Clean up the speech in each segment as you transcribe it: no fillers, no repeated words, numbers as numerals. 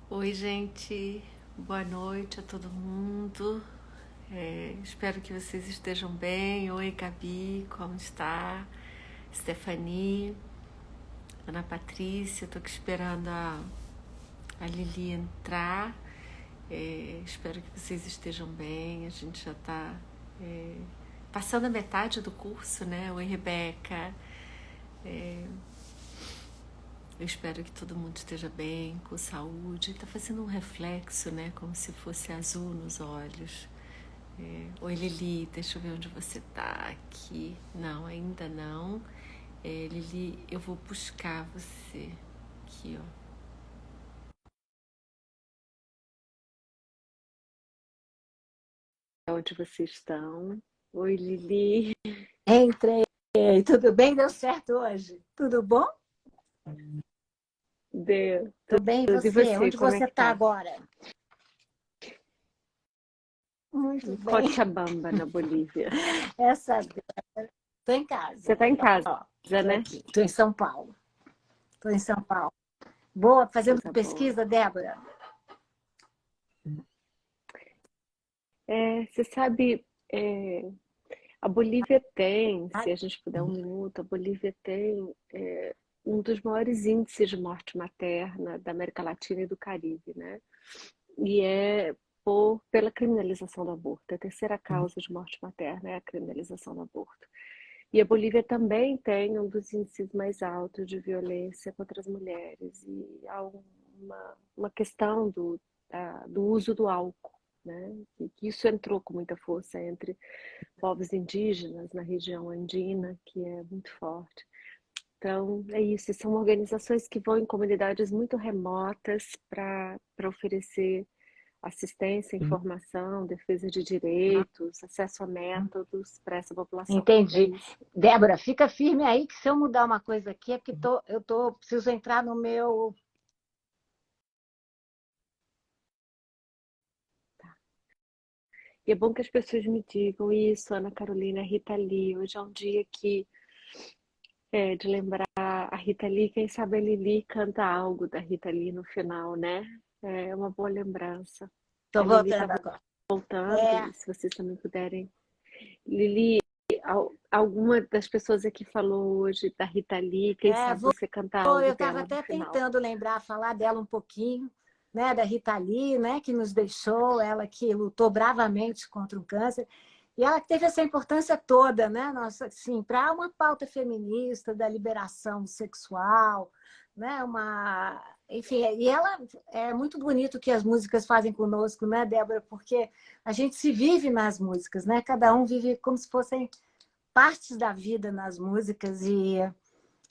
Oi, gente. Boa noite a todo mundo. Espero que vocês estejam bem. Oi, Gabi, como está? Stephanie, Ana Patrícia, estou aqui esperando a Lili entrar. Espero que vocês estejam bem. A gente já está passando a metade do curso, né? Oi, Rebeca. Eu espero que todo mundo esteja bem, com saúde. Está fazendo um reflexo, né? Como se fosse azul nos olhos. Oi, Lili, deixa eu ver onde você tá aqui. Não, ainda não. Lili, eu vou buscar você aqui, ó. Onde vocês estão? Oi, Lili. Entrei. Tudo bem? Deu certo hoje? Tudo bom? Deu. Tudo bem, e E você? você, Onde como é você que está tá? agora? Muito Em bem. Cochabamba, na Bolívia. Essa, estou em Você casa. tá em casa, Ó, estou né? aqui. Estou em São Paulo. Estou em São Paulo. Boa, fazendo Coisa boa. pesquisa, Débora? Você sabe, a Bolívia tem, se a gente puder um minuto, a Bolívia tem um dos maiores índices de morte materna da América Latina e do Caribe, né? E é pela criminalização do aborto. A terceira causa de morte materna é a criminalização do aborto. E a Bolívia também tem um dos índices mais altos de violência contra as mulheres. E há uma questão do uso do álcool, né? E que isso entrou com muita força entre povos indígenas na região andina, que é muito forte. Então, é isso. São organizações que vão em comunidades muito remotas para oferecer assistência, informação, defesa de direitos, acesso a métodos para essa população. É Entendi. isso. Débora, fica firme aí que se eu mudar uma coisa aqui é porque preciso entrar no meu. E é bom que as pessoas me digam isso, Ana Carolina, Rita Lee. Hoje é um dia de lembrar a Rita Lee. Quem sabe a Lili canta algo da Rita Lee no final, né? É uma boa lembrança. A Estou Lili voltando está agora. voltando, É, e se vocês também puderem. Lili, alguma das pessoas aqui falou hoje da Rita Lee, quem é, sabe você canta eu algo estava dela no até final. tentando lembrar, falar dela um pouquinho, né, da Rita Lee, né, que nos deixou, ela que lutou bravamente contra o câncer, e ela que teve essa importância toda, né, nossa, assim, para uma pauta feminista da liberação sexual, né, enfim, e ela é muito bonito o que as músicas fazem conosco, né, Débora, porque a gente se vive nas músicas, né, cada um vive como se fossem partes da vida nas músicas e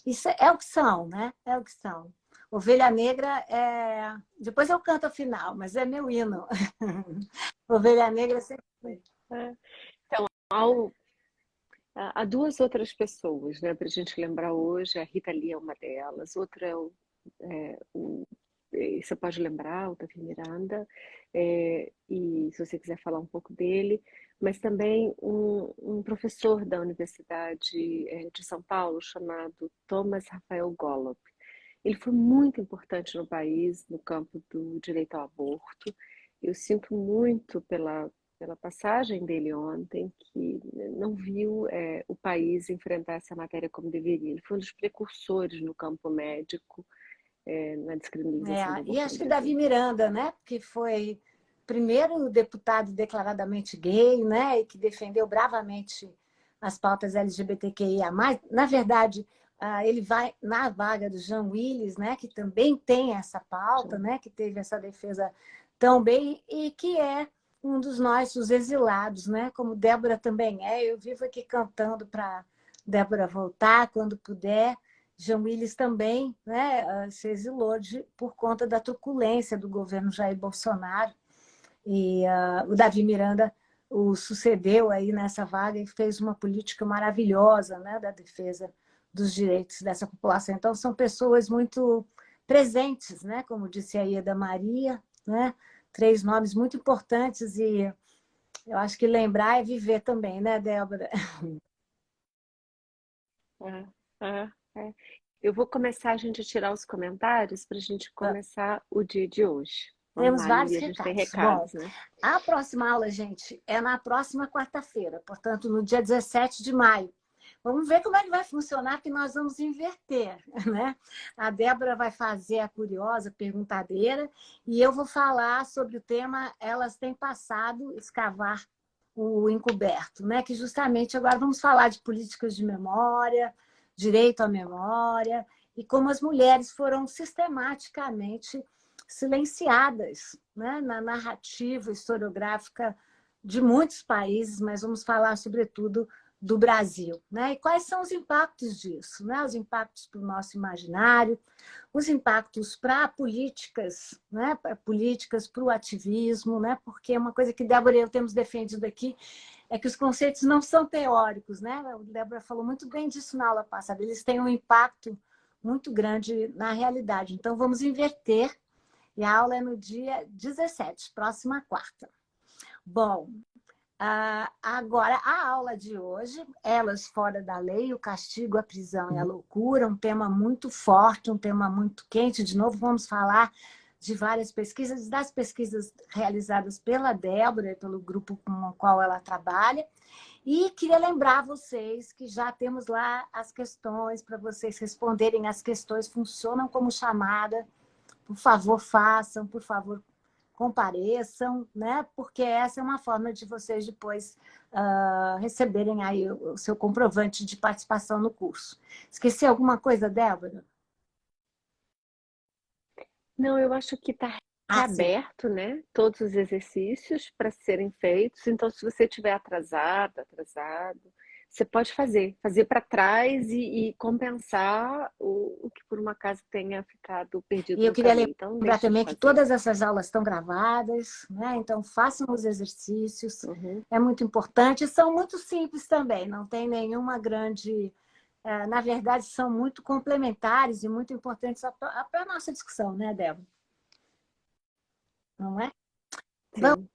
isso é o que são, né? É o que são. Ovelha Negra é. Depois eu canto ao final, mas é meu hino. Ovelha Negra sempre foi. É. Então, há duas outras pessoas, né, para a gente lembrar hoje. A Rita Lee é uma delas, outra você pode lembrar, o Davi Miranda, e se você quiser falar um pouco dele, mas também um professor da Universidade de São Paulo chamado Thomas Rafael Golub. Ele foi muito importante no país, no campo do direito ao aborto. Eu sinto muito pela passagem dele ontem, que não viu o país enfrentar essa matéria como deveria. Ele foi um dos precursores no campo médico, na descriminalização do E aborto no acho que Brasil. Davi Miranda, né? Que foi primeiro deputado declaradamente gay, né? E que defendeu bravamente as pautas LGBTQIA+. Na verdade, ele vai na vaga do Jean Willis, né? Que também tem essa pauta, né? Que teve essa defesa tão bem e que é um dos nossos exilados, né? Como Débora também é. Eu vivo aqui cantando para Débora voltar quando puder. Jean Willis também, né, se exilou por conta da truculência do governo Jair Bolsonaro. E o Davi Miranda o sucedeu aí nessa vaga e fez uma política maravilhosa, né, da defesa dos direitos dessa população. Então, são pessoas muito presentes, né, como disse a Ieda Maria, né, três nomes muito importantes e eu acho que lembrar é viver também, né, Débora? É, é, é. Eu vou começar a gente a tirar os comentários para a gente começar o dia de hoje. Vamos Temos lá, vários Lili, a gente tem recados. Bom, recados, né? a próxima aula, gente, é na próxima quarta-feira, portanto, no dia 17 de maio. Vamos ver como é que vai funcionar, que nós vamos inverter, né? A Débora vai fazer a curiosa perguntadeira e eu vou falar sobre o tema Elas Têm Passado, Escavar o Encoberto, né? Que justamente agora vamos falar de políticas de memória, direito à memória e como as mulheres foram sistematicamente silenciadas, né, na narrativa historiográfica de muitos países, mas vamos falar sobretudo do Brasil, né? E quais são os impactos disso, né? Os impactos para o nosso imaginário, os impactos para políticas, né? Para políticas, para o ativismo, né? Porque uma coisa que Débora e eu temos defendido aqui é que os conceitos não são teóricos, né? A Débora falou muito bem disso na aula passada. Eles têm um impacto muito grande na realidade. Então, vamos inverter e a aula é no dia 17, próxima quarta. Bom, agora a aula de hoje, Elas Fora da Lei, o Castigo, a Prisão e a Loucura, um tema muito forte, um tema muito quente. De novo, vamos falar de várias pesquisas, das pesquisas realizadas pela Débora, pelo grupo com o qual ela trabalha. E queria lembrar vocês que já temos lá as questões para vocês responderem. As questões funcionam como chamada. Por favor, façam, por favor, compareçam, né? Porque essa é uma forma de vocês depois receberem aí o seu comprovante de participação no curso. Esqueci alguma coisa, Débora? Não, eu acho que está Sim. reaberto, né? Todos os exercícios para serem feitos. Então, se você estiver atrasado, você pode fazer para trás e compensar o que por uma acaso tenha ficado perdido E eu no queria caminho. Então, não lembrar deixe de também que fazer. todas essas aulas estão gravadas, né? Então façam os exercícios, Uhum. é muito importante. São muito simples também, não tem nenhuma grande... na verdade, são muito complementares e muito importantes para a nossa discussão, né, Débora? Não é? Vamos Sim,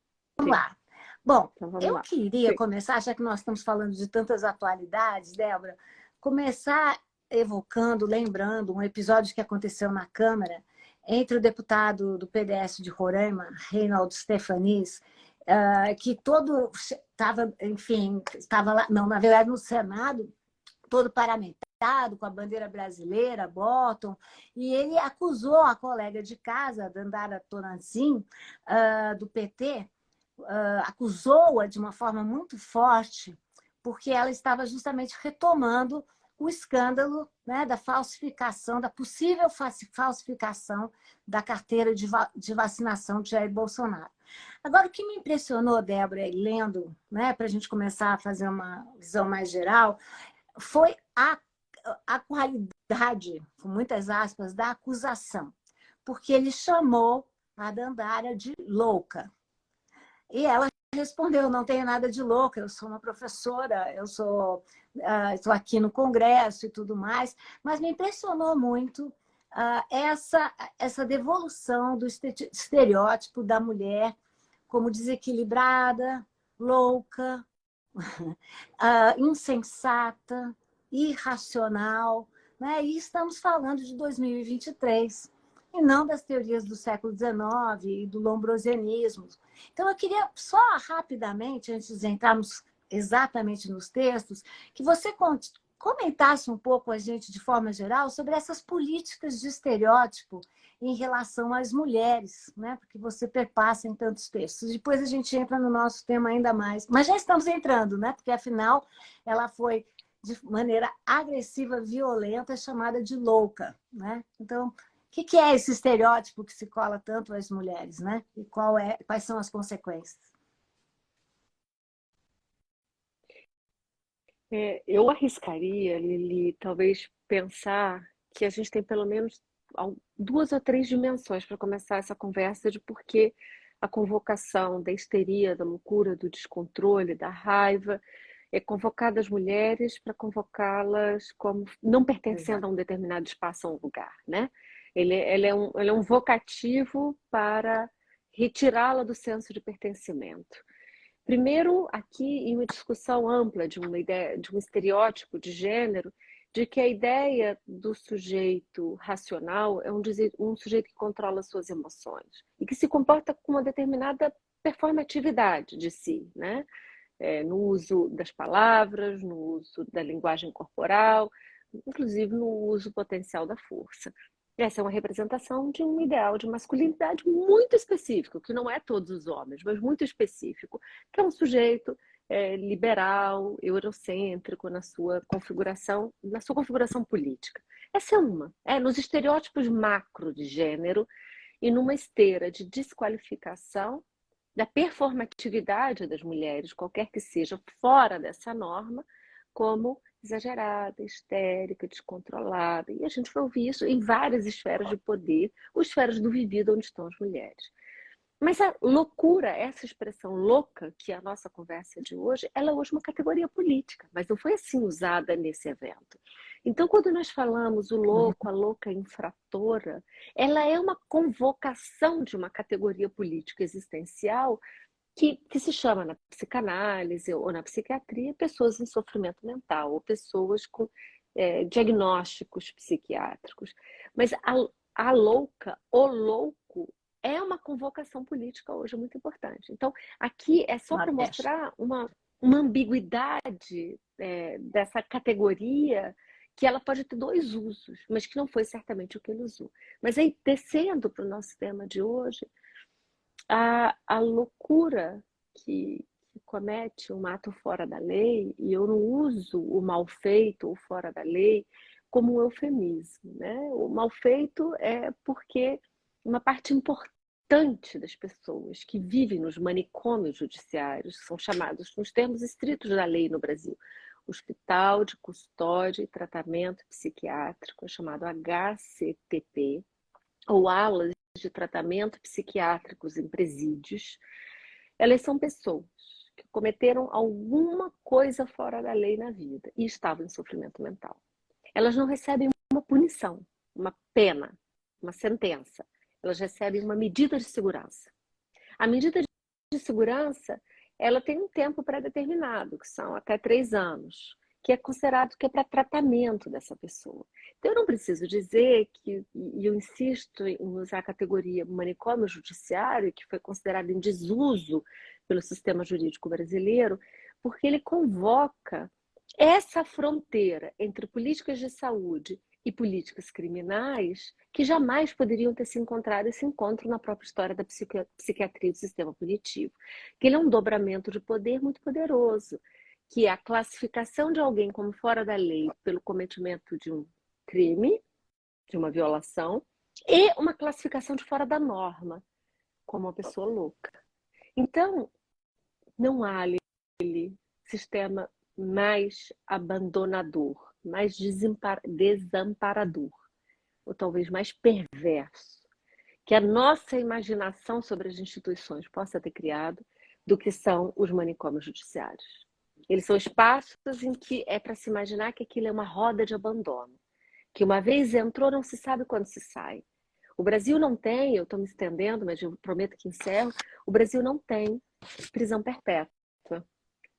sim. lá. Bom, Então, vamos eu lá. queria Sim. começar, já que nós estamos falando de tantas atualidades, Débora, começar evocando, lembrando um episódio que aconteceu na Câmara entre o deputado do PDS de Roraima, Reinaldo Stefanis, que todo estava, enfim, estava lá, não, na verdade, no Senado, todo paramentado, com a bandeira brasileira, bottom, e ele acusou a colega de casa, Dandara Tonantzin, do PT, acusou-a de uma forma muito forte, porque ela estava justamente retomando o escândalo, né, da falsificação, da possível falsificação da carteira de vacinação de Jair Bolsonaro. Agora, o que me impressionou, Débora, lendo, né, para a gente começar a fazer uma visão mais geral, foi a qualidade, com muitas aspas, da acusação, porque ele chamou a Dandara de louca. E ela respondeu, não tenho nada de louca, eu sou uma professora, estou aqui no Congresso e tudo mais, mas me impressionou muito essa devolução do estereótipo da mulher como desequilibrada, louca, insensata, irracional, né? E estamos falando de 2023, e não das teorias do século XIX e do lombrosianismo. Então, eu queria só rapidamente, antes de entrarmos exatamente nos textos, que você comentasse um pouco a gente, de forma geral, sobre essas políticas de estereótipo em relação às mulheres, né? Porque você perpassa em tantos textos. Depois a gente entra no nosso tema ainda mais. Mas já estamos entrando, né? Porque, afinal, ela foi, de maneira agressiva, violenta, chamada de louca, né? Então, o que é esse estereótipo que se cola tanto às mulheres, né? E quais são as consequências? Eu arriscaria, Lili, talvez pensar que a gente tem pelo menos duas ou três dimensões para começar essa conversa de por que a convocação da histeria, da loucura, do descontrole, da raiva, é convocada as mulheres para convocá-las como não pertencendo Exato. a um determinado espaço ou um lugar, né? Ele é um vocativo para retirá-la do senso de pertencimento. Primeiro, aqui em uma discussão ampla de uma ideia, de um estereótipo de gênero de que a ideia do sujeito racional é um sujeito que controla suas emoções e que se comporta com uma determinada performatividade de si, né? No uso das palavras, no uso da linguagem corporal, inclusive no uso potencial da força. Essa é uma representação de um ideal de masculinidade muito específico, que não é todos os homens, mas muito específico, que é um sujeito liberal, eurocêntrico na sua configuração política. Essa é uma. Nos estereótipos macro de gênero e numa esteira de desqualificação da performatividade das mulheres, qualquer que seja, fora dessa norma, como exagerada, histérica, descontrolada. E a gente vai ouvir isso em várias esferas de poder, ou esferas do vivido onde estão as mulheres. Mas a loucura, essa expressão louca, que é a nossa conversa de hoje, ela é hoje uma categoria política, mas não foi assim usada nesse evento. Então, quando nós falamos o louco, a louca infratora, ela é uma convocação de uma categoria política existencial que se chama na psicanálise ou na psiquiatria pessoas em sofrimento mental, ou pessoas com diagnósticos psiquiátricos. Mas a louca, o louco, é uma convocação política hoje muito importante. Então, aqui é só para mostrar uma ambiguidade dessa categoria, que ela pode ter dois usos, mas que não foi certamente o que ele usou. Mas aí, descendo para o nosso tema de hoje, a loucura que comete um ato fora da lei, e eu não uso o mal feito ou fora da lei como um eufemismo, né? O mal feito é porque uma parte importante das pessoas que vivem nos manicômios judiciários, que são chamados, nos termos estritos da lei no Brasil, Hospital de Custódia e Tratamento Psiquiátrico, é chamado HCTP, ou alas de tratamento psiquiátricos em presídios. Elas são pessoas que cometeram alguma coisa fora da lei na vida e estavam em sofrimento mental. Elas não recebem uma punição, uma pena, uma sentença. Elas recebem uma medida de segurança. A medida de segurança, ela tem um tempo pré-determinado, que são até 3 anos, que é considerado que é para tratamento dessa pessoa. Então, eu não preciso dizer que, e eu insisto em usar a categoria manicômio judiciário, que foi considerado em desuso pelo sistema jurídico brasileiro, porque ele convoca essa fronteira entre políticas de saúde e políticas criminais que jamais poderiam ter se encontrado e se encontram na própria história da psiquiatria do sistema punitivo. Que ele é um dobramento de poder muito poderoso, que é a classificação de alguém como fora da lei pelo cometimento de um crime, de uma violação, e uma classificação de fora da norma, como uma pessoa louca. Então, não há ali sistema mais abandonador, mais desamparador, ou talvez mais perverso, que a nossa imaginação sobre as instituições possa ter criado, do que são os manicômios judiciários. Eles são espaços em que é para se imaginar que aquilo é uma roda de abandono, que uma vez entrou, não se sabe quando se sai. O Brasil não tem, eu estou me estendendo, mas eu prometo que encerro, o Brasil não tem prisão perpétua.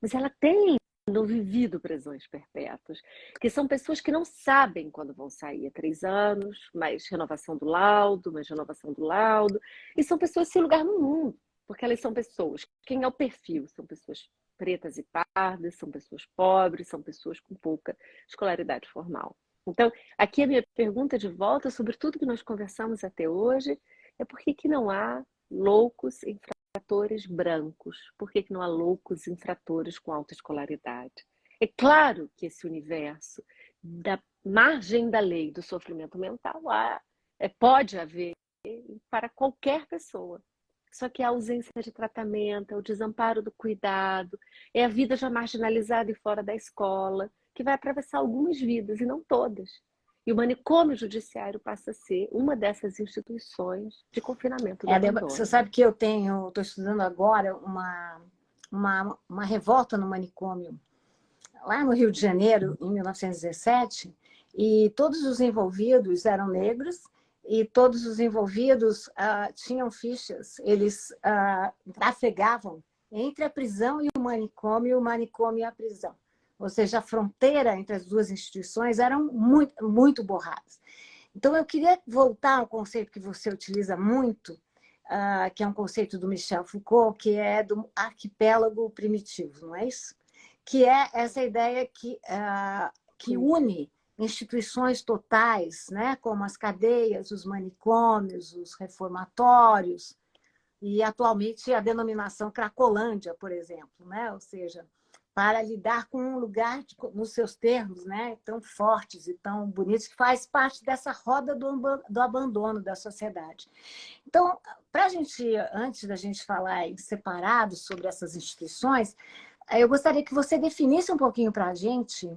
Mas ela tem no vivido prisões perpétuas, que são pessoas que não sabem quando vão sair. 3 anos, mais renovação do laudo, mais renovação do laudo. E são pessoas sem lugar no mundo, porque elas são pessoas. Quem é o perfil? São pessoas pretas e pardas, são pessoas pobres, são pessoas com pouca escolaridade formal. Então, aqui a minha pergunta de volta sobre tudo que nós conversamos até hoje é por que não há loucos infratores brancos? Por que não há loucos infratores com alta escolaridade? É claro que esse universo da margem da lei do sofrimento mental pode haver para qualquer pessoa. Só que a ausência de tratamento, é o desamparo do cuidado, é a vida já marginalizada e fora da escola, que vai atravessar algumas vidas e não todas. E o manicômio judiciário passa a ser uma dessas instituições de confinamento do abandono. Você sabe que eu estou estudando agora uma revolta no manicômio, lá no Rio de Janeiro, em 1917, e todos os envolvidos eram negros, e todos os envolvidos tinham fichas, eles trafegavam entre a prisão e o manicômio e a prisão. ou seja, a fronteira entre as duas instituições eram muito borradas. Então, eu queria voltar ao conceito que você utiliza muito, que é um conceito do Michel Foucault, que é do arquipélago primitivo, não é isso? Que é essa ideia que une instituições totais, né, como as cadeias, os manicômios, os reformatórios, e atualmente a denominação Cracolândia, por exemplo, né? Ou seja, para lidar com um lugar, nos seus termos, né, tão fortes e tão bonitos, que faz parte dessa roda do abandono da sociedade. Então, para a gente, antes da gente falar em separado sobre essas instituições, eu gostaria que você definisse um pouquinho para a gente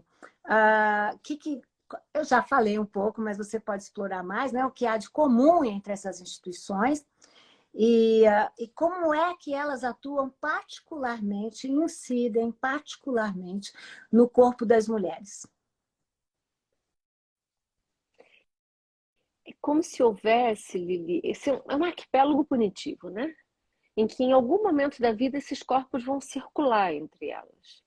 eu já falei um pouco, mas você pode explorar mais, né, o que há de comum entre essas instituições e como é que elas atuam particularmente, incidem particularmente no corpo das mulheres. É como se houvesse, Lili, esse é um arquipélago punitivo, né? Em que em algum momento da vida esses corpos vão circular entre elas.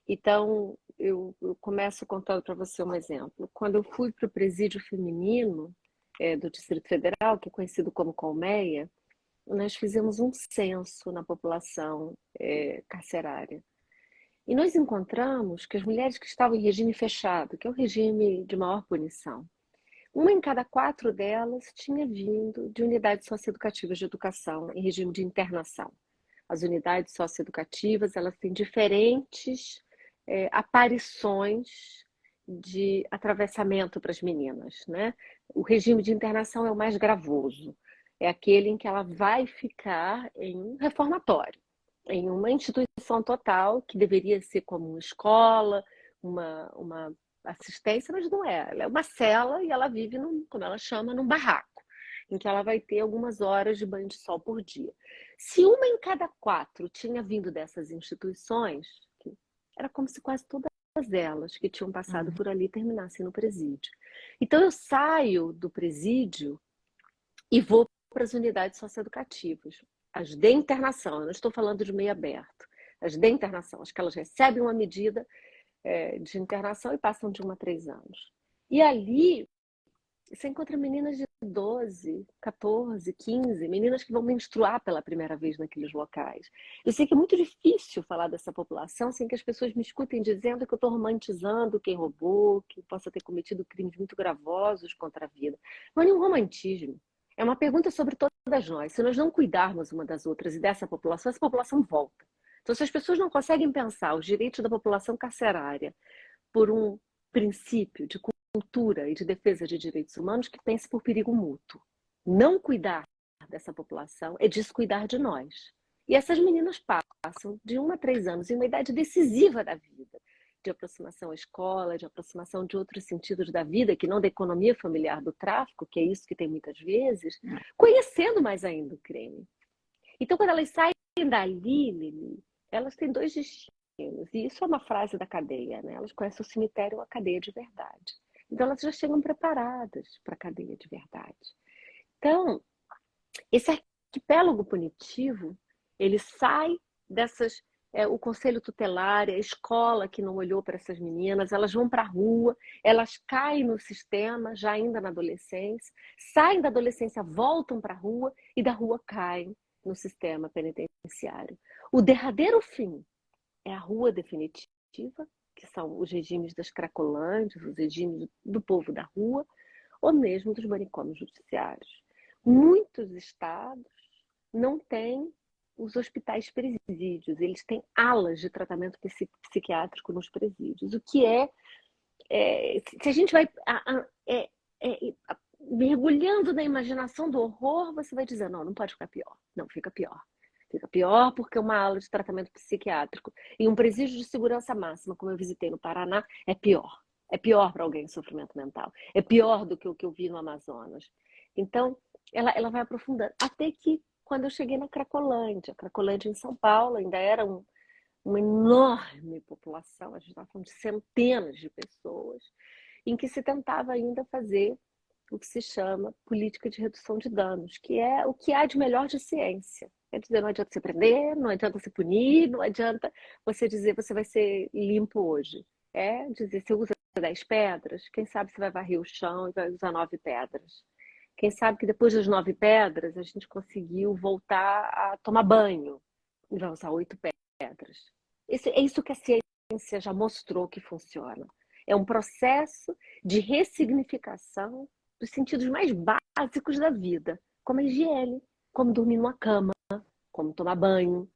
Então, eu começo contando para você um exemplo. Quando eu fui para o presídio feminino do Distrito Federal, que é conhecido como Colmeia, nós fizemos um censo na população carcerária. E nós encontramos que as mulheres que estavam em regime fechado, que é o regime de maior punição, uma em cada 4 delas tinha vindo de unidades socioeducativas de educação em regime de internação. As unidades socioeducativas, elas têm diferentes aparições de atravessamento para as meninas, né? O regime de internação é o mais gravoso. É aquele em que ela vai ficar em um reformatório, em uma instituição total, que deveria ser como uma escola, uma assistência, mas não é. Ela é uma cela e ela vive, como ela chama, num barraco, em que ela vai ter algumas horas de banho de sol por dia. Se uma em cada 4 tinha vindo dessas instituições, era como se quase todas elas que tinham passado por ali terminassem no presídio. Então eu saio do presídio e vou para as unidades socioeducativas, as de internação, eu não estou falando de meio aberto, as de internação, as que elas recebem uma medida de internação e passam de 1 a 3 anos. E ali você encontra meninas de 12, 14, 15, meninas que vão menstruar pela primeira vez naqueles locais. Eu sei que é muito difícil falar dessa população sem que as pessoas me escutem dizendo que eu estou romantizando quem roubou, que possa ter cometido crimes muito gravosos contra a vida. Não é nenhum romantismo. É uma pergunta sobre todas nós. Se nós não cuidarmos uma das outras e dessa população, essa população volta. Então, se as pessoas não conseguem pensar os direitos da população carcerária por um princípio de cultura e de defesa de direitos humanos, que pense por perigo mútuo. Não cuidar dessa população é descuidar de nós. E essas meninas passam de 1 a 3 anos em uma idade decisiva da vida, de aproximação à escola, de aproximação de outros sentidos da vida, que não da economia familiar do tráfico, que é isso que tem muitas vezes, conhecendo mais ainda o crime. Então, quando elas saem dali, Lili, elas têm 2 destinos. E isso é uma frase da cadeia, né? Elas conhecem o cemitério ou a cadeia de verdade. Então, elas já chegam preparadas para a cadeia de verdade. Então, esse arquipélago punitivo, ele sai dessas... o conselho tutelar, a escola que não olhou para essas meninas, elas vão para a rua, elas caem no sistema, já ainda na adolescência, saem da adolescência, voltam para a rua e da rua caem no sistema penitenciário. O derradeiro fim é a rua definitiva, que são os regimes das cracolândias, os regimes do povo da rua, ou mesmo dos manicômios judiciários. Muitos estados não têm os hospitais presídios, eles têm alas de tratamento psiquiátrico nos presídios, o que se a gente vai mergulhando na imaginação do horror, você vai dizer, não pode ficar pior. Não, fica pior. Fica pior porque uma aula de tratamento psiquiátrico e um presídio de segurança máxima, como eu visitei no Paraná, é pior. É pior para alguém em sofrimento mental. É pior do que o que eu vi no Amazonas. Então, ela vai aprofundando. Até que, quando eu cheguei na Cracolândia, a Cracolândia em São Paulo ainda era uma enorme população, a gente estava falando de centenas de pessoas, em que se tentava ainda fazer o que se chama política de redução de danos, que é o que há de melhor de ciência. Quer dizer, não adianta você prender, não adianta você punir, não adianta você dizer você vai ser limpo hoje. é dizer, você usa 10 pedras, quem sabe você vai varrer o chão e vai usar 9 pedras. Quem sabe que depois das 9 pedras a gente conseguiu voltar a tomar banho e vai usar 8 pedras. É isso que a ciência já mostrou que funciona. É um processo de ressignificação dos sentidos mais básicos da vida, como a higiene, como dormir numa cama, como tomar banho,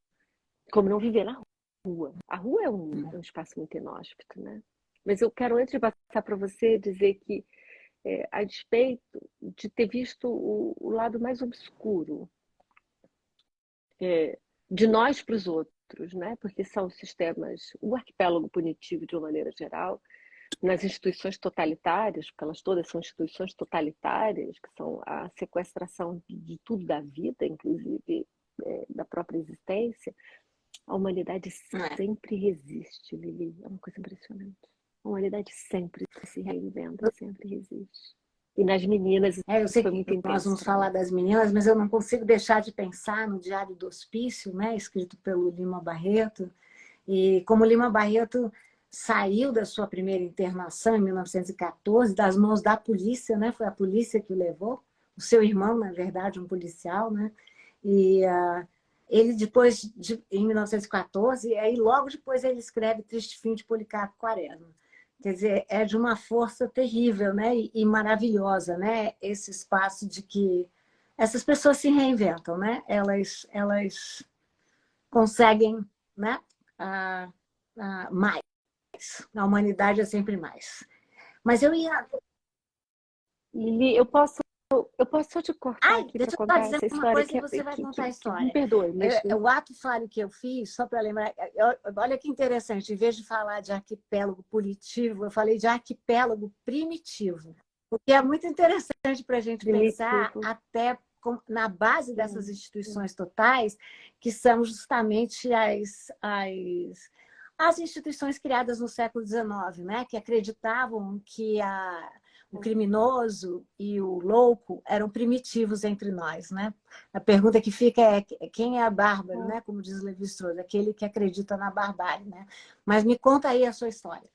como não viver na rua. A rua é um espaço muito inóspito, né? Mas eu quero, antes de passar para você, dizer que, a despeito de ter visto o lado mais obscuro de nós para os outros, né? Porque são sistemas, o arquipélago punitivo de uma maneira geral, nas instituições totalitárias, porque elas todas são instituições totalitárias, que são a sequestração de tudo da vida, inclusive da própria existência, a humanidade sempre resiste, Lili. É uma coisa impressionante. A humanidade sempre se reinventa, sempre resiste. E nas meninas Eu isso sei foi que muito nós intenso vamos para mim. falar das meninas, mas eu não consigo deixar de pensar no Diário do Hospício, né, escrito pelo Lima Barreto. E como Lima Barreto saiu da sua primeira internação em 1914, das mãos da polícia, né? Foi a polícia que o levou, o seu irmão, na verdade, um policial, né? E ele depois, em 1914, aí logo depois ele escreve Triste Fim de Policarpo Quaresma. Quer dizer, é de uma força terrível, né? E maravilhosa, né? Esse espaço de que essas pessoas se reinventam, né? Elas conseguem, né? Mais. Na humanidade é sempre mais. Mas eu ia... Lili, eu posso só te cortar Ai, aqui para deixa eu só contar dizer essa uma história coisa e você vai contar a me história. perdoe, mas O ato falho que eu fiz, só para lembrar, olha que interessante, em vez de falar de arquipélago punitivo, eu falei de arquipélago primitivo. O que é muito interessante para a gente pensar primitivo. até na base dessas instituições totais, que são justamente as instituições criadas no século XIX, né? Que acreditavam que o criminoso e o louco eram primitivos entre nós, né? A pergunta que fica é quem é bárbaro, né? Como diz Levi-Strauss, aquele que acredita na barbárie, né? Mas me conta aí a sua história.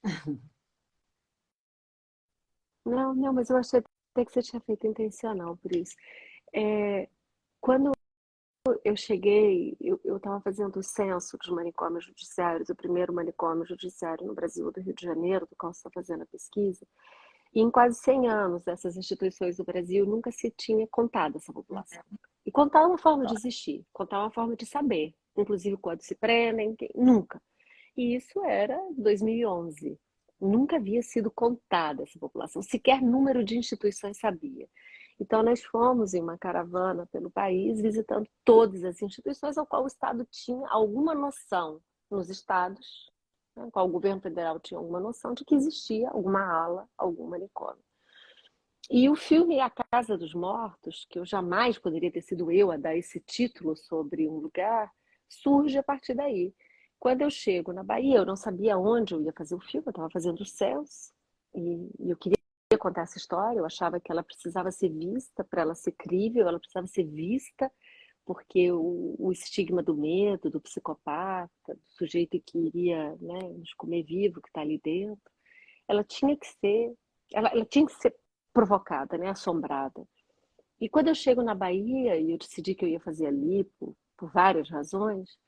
Não, não, mas eu achei até que você tinha feito intencional por isso. É, quando eu cheguei, eu estava fazendo o censo dos manicômios judiciários, o primeiro manicômio judiciário no Brasil, do Rio de Janeiro, do qual você está fazendo a pesquisa. E em quase 100 anos dessas instituições do Brasil, nunca se tinha contado essa população. E contar é uma forma de existir, contar é uma forma de saber, inclusive quando se prendem, nunca. E isso era 2011. Nunca havia sido contada essa população, sequer número de instituições sabia. Então, nós fomos em uma caravana pelo país, visitando todas as instituições ao qual o Estado tinha alguma noção nos estados, né, ao qual o governo federal tinha alguma noção de que existia alguma ala, algum manicômio. E o filme A Casa dos Mortos, que eu jamais poderia ter sido eu a dar esse título sobre um lugar, surge a partir daí. Quando eu chego na Bahia, eu não sabia onde eu ia fazer o filme, eu estava fazendo os céus, e eu queria contar essa história, eu achava que ela precisava ser vista, para ela ser crível, ela precisava ser vista, porque o estigma do medo, do psicopata, do sujeito que iria, né, nos comer vivo, que está ali dentro, ela tinha que ser, ela tinha que ser provocada, né, assombrada. E quando eu chego na Bahia e eu decidi que eu ia fazer a lipo, por várias razões,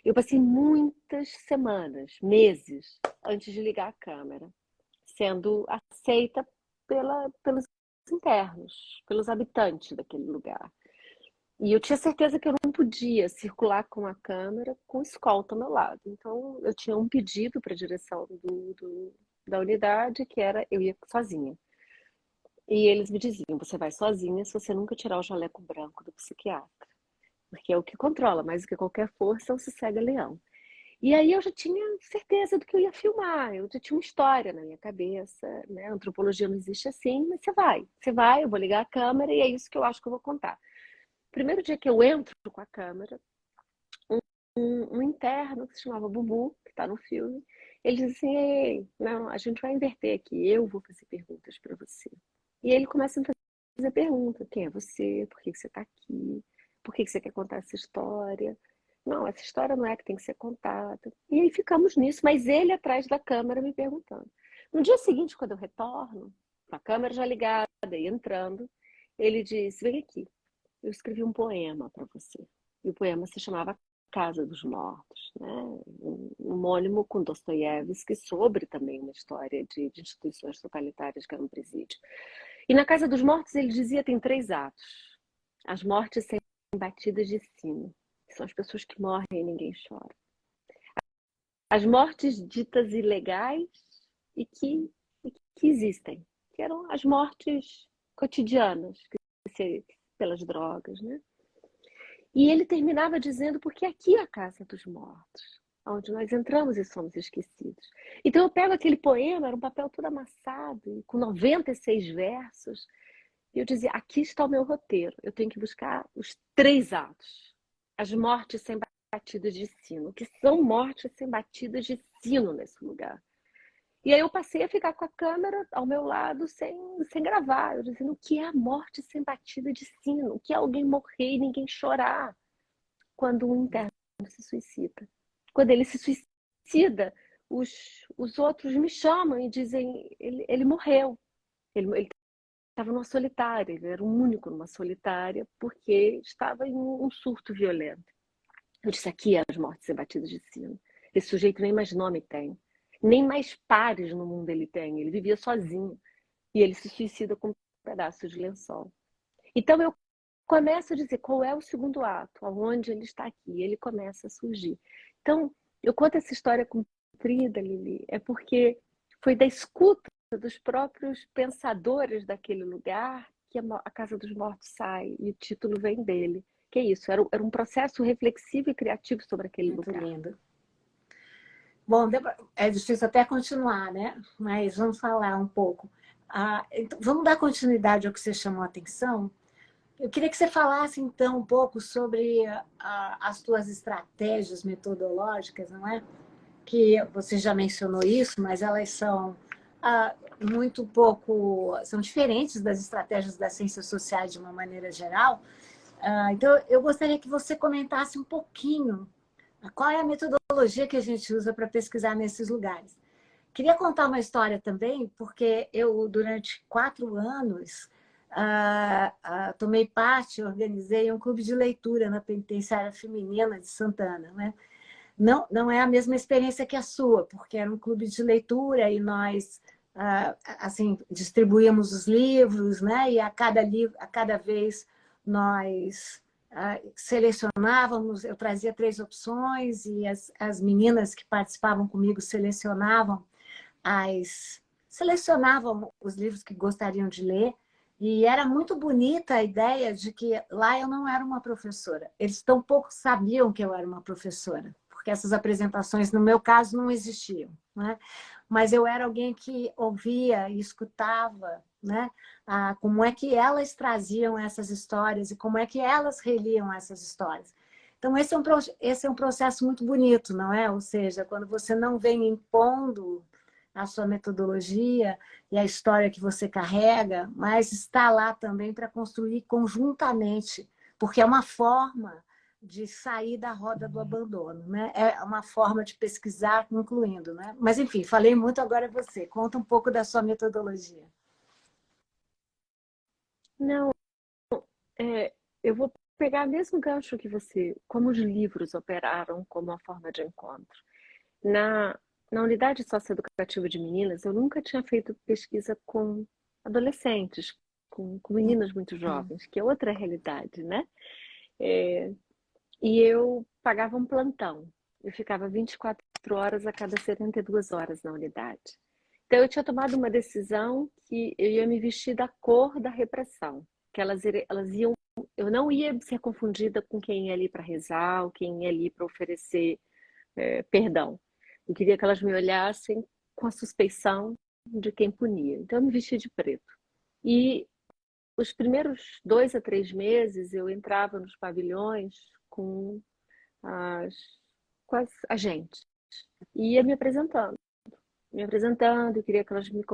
eu passei muitas semanas, meses, antes de ligar a câmera, sendo aceita pelos internos, pelos habitantes daquele lugar. E eu tinha certeza que eu não podia circular com a câmera com escolta ao meu lado. Então, eu tinha um pedido para a direção da unidade, que era eu ia sozinha. E eles me diziam, você vai sozinha se você nunca tirar o jaleco branco do psiquiatra. Porque é o que controla, mais do que qualquer força, é o sossega-leão. E aí eu já tinha certeza do que eu ia filmar, eu já tinha uma história na minha cabeça, né? A antropologia não existe assim, mas você vai, eu vou ligar a câmera e é isso que eu acho que eu vou contar. Primeiro dia que eu entro com a câmera, um interno que se chamava Bubu, que está no filme, ele diz assim, ei, não, a gente vai inverter aqui, eu vou fazer perguntas para você. E ele começa a fazer pergunta, quem é você, por que você está aqui, por que você quer contar essa história? Não, essa história não é que tem que ser contada. E aí ficamos nisso, mas ele atrás da câmera me perguntando. No dia seguinte, quando eu retorno, com a câmera já ligada e entrando, ele disse: vem aqui, eu escrevi um poema para você. E o poema se chamava Casa dos Mortos, né? Um homônimo com Dostoiévski, sobre também uma história de instituições totalitárias que era um presídio. E na Casa dos Mortos ele dizia: tem 3 atos. As mortes sem batidas de sino, que são as pessoas que morrem e ninguém chora. As mortes ditas ilegais e que existem, que eram as mortes cotidianas, pelas drogas, né? E ele terminava dizendo: porque aqui é a casa dos mortos, onde nós entramos e somos esquecidos. Então eu pego aquele poema, era um papel todo amassado, com 96 versos, e eu dizia: aqui está o meu roteiro, eu tenho que buscar os 3 atos. As mortes sem batidas de sino, que são mortes sem batidas de sino nesse lugar. E aí eu passei a ficar com a câmera ao meu lado sem gravar. Eu dizendo: o que é a morte sem batida de sino? O que é alguém morrer e ninguém chorar quando um interno se suicida? Quando ele se suicida, os outros me chamam e dizem: ele morreu. Ele estava numa solitária, ele era um único numa solitária, porque estava em um surto violento. Eu disse: aqui as mortes sem batidas de sino. Esse sujeito nem mais nome tem. Nem mais pares no mundo ele tem. Ele vivia sozinho. E ele se suicida com um pedaço de lençol. Então eu começo a dizer qual é o segundo ato, aonde ele está aqui. Ele começa a surgir. Então, eu conto essa história comprida, Lili, é porque foi da escuta dos próprios pensadores daquele lugar que a Casa dos Mortos sai e o título vem dele. Que é isso, era um processo reflexivo e criativo sobre aquele Muito lugar. lindo. Bom, é difícil até continuar, né? Mas vamos falar um pouco. Então, vamos dar continuidade ao que você chamou a atenção. Eu queria que você falasse, então, um pouco sobre as tuas estratégias metodológicas, não é? Que você já mencionou isso, mas elas são muito pouco... São diferentes das estratégias das ciências sociais de uma maneira geral. Então, eu gostaria que você comentasse um pouquinho qual é a metodologia que a gente usa para pesquisar nesses lugares. Queria contar uma história também, porque eu, durante 4 anos, tomei parte, organizei um clube de leitura na penitenciária feminina de Santana, né? Não é a mesma experiência que a sua, porque era um clube de leitura e nós assim, distribuímos os livros, né? E a cada vez nós selecionávamos, eu trazia 3 opções e as meninas que participavam comigo selecionavam os livros que gostariam de ler. E era muito bonita a ideia de que lá eu não era uma professora. Eles tampouco sabiam que eu era uma professora, porque essas apresentações, no meu caso, não existiam, né? Mas eu era alguém que ouvia e escutava, né? Como é que elas traziam essas histórias e como é que elas reliam essas histórias. Então, esse é um processo muito bonito, não é? Ou seja, quando você não vem impondo a sua metodologia e a história que você carrega, mas está lá também para construir conjuntamente, porque é uma forma de sair da roda do abandono, né? É uma forma de pesquisar concluindo, né? Mas, enfim, falei muito, agora é você. Conta um pouco da sua metodologia. Não, eu vou pegar o mesmo gancho que você, como os livros operaram como uma forma de encontro. Na, na unidade socioeducativa de meninas, eu nunca tinha feito pesquisa com adolescentes, com meninas muito jovens, que é outra realidade, né? E eu pagava um plantão. Eu ficava 24 horas a cada 72 horas na unidade. Então, eu tinha tomado uma decisão que eu ia me vestir da cor da repressão, que elas iam, eu não ia ser confundida com quem ia ali para rezar ou quem ia ali para oferecer perdão. Eu queria que elas me olhassem com a suspeição de quem punia. Então, eu me vesti de preto. E os primeiros 2 a 3 meses eu entrava nos pavilhões com as, com as agentes e ia me apresentando, eu queria que elas me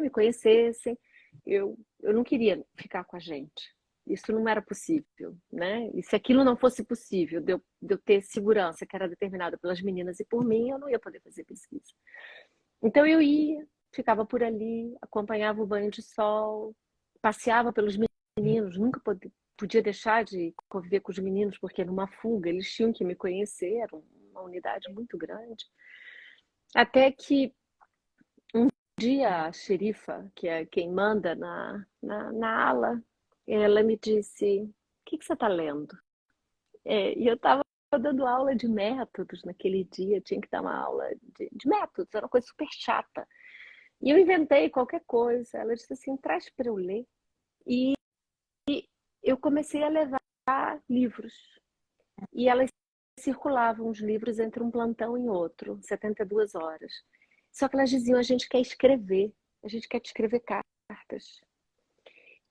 conhecessem. Eu não queria ficar com a gente. isso não era possível, né? E se aquilo não fosse possível, de eu ter segurança que era determinada pelas meninas e por mim, eu não ia poder fazer pesquisa. Então eu ia, ficava por ali, acompanhava o banho de sol, passeava pelos meninos, nunca podia deixar de conviver com os meninos, porque numa fuga eles tinham que me conhecer, era uma unidade muito grande. Até que um dia a xerifa, que é quem manda na ala, ela me disse: o que você está lendo? E eu estava dando aula de métodos naquele dia, tinha que dar uma aula de métodos, era uma coisa super chata. E eu inventei qualquer coisa. Ela disse assim: traz para eu ler. E eu comecei a levar livros. E elas circulavam os livros entre um plantão e outro, 72 horas. Só que elas diziam: a gente quer escrever, a gente quer te escrever cartas.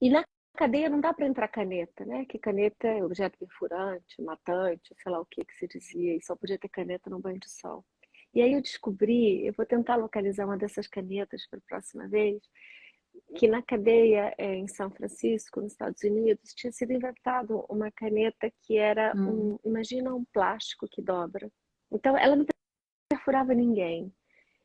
E na cadeia não dá para entrar caneta, né? Que caneta é objeto perfurante, matante, sei lá o que se dizia, e só podia ter caneta no banho de sol. E aí eu descobri, eu vou tentar localizar uma dessas canetas para a próxima vez, que na cadeia em São Francisco, nos Estados Unidos, tinha sido inventado uma caneta que era imagina um plástico que dobra. Então ela não perfurava ninguém.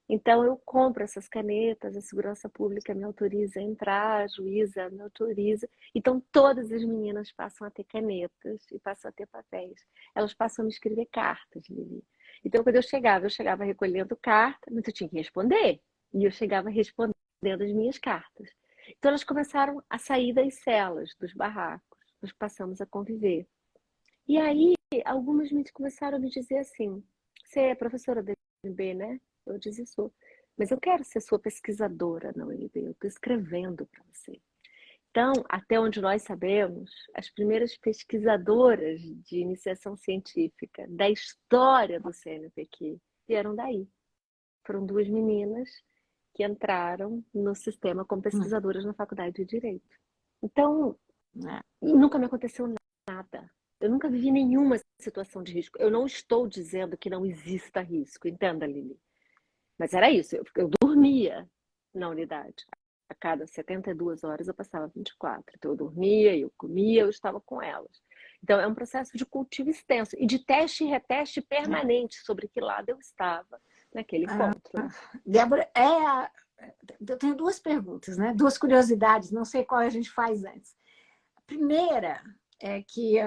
Então eu compro essas canetas, a segurança pública me autoriza a entrar, a juíza me autoriza. Então todas as meninas passam a ter canetas e passam a ter papéis. Elas passam a me escrever cartas, Lili. Então quando eu chegava recolhendo carta, mas eu tinha que responder. E eu chegava respondendo as minhas cartas. Então elas começaram a sair das celas, dos barracos. Nós passamos a conviver. E aí algumas começaram a me dizer assim: você é professora da UNB, né? Eu disse: sou. Mas eu quero ser sua pesquisadora na UNB, eu estou escrevendo para você. Então, até onde nós sabemos, as primeiras pesquisadoras de iniciação científica da história do CNPq vieram daí. Foram duas meninas que entraram no sistema como pesquisadoras na Faculdade de Direito. Então, nunca me aconteceu nada. Eu nunca vivi nenhuma situação de risco. Eu não estou dizendo que não exista risco, entenda, Lili. Mas era isso, eu dormia na unidade. A cada 72 horas eu passava 24. Então eu dormia, eu comia, eu estava com elas. Então é um processo de cultivo extenso e de teste e reteste permanente sobre que lado eu estava naquele encontro. Débora, eu tenho duas perguntas, né? Duas curiosidades, não sei qual a gente faz antes. A primeira é que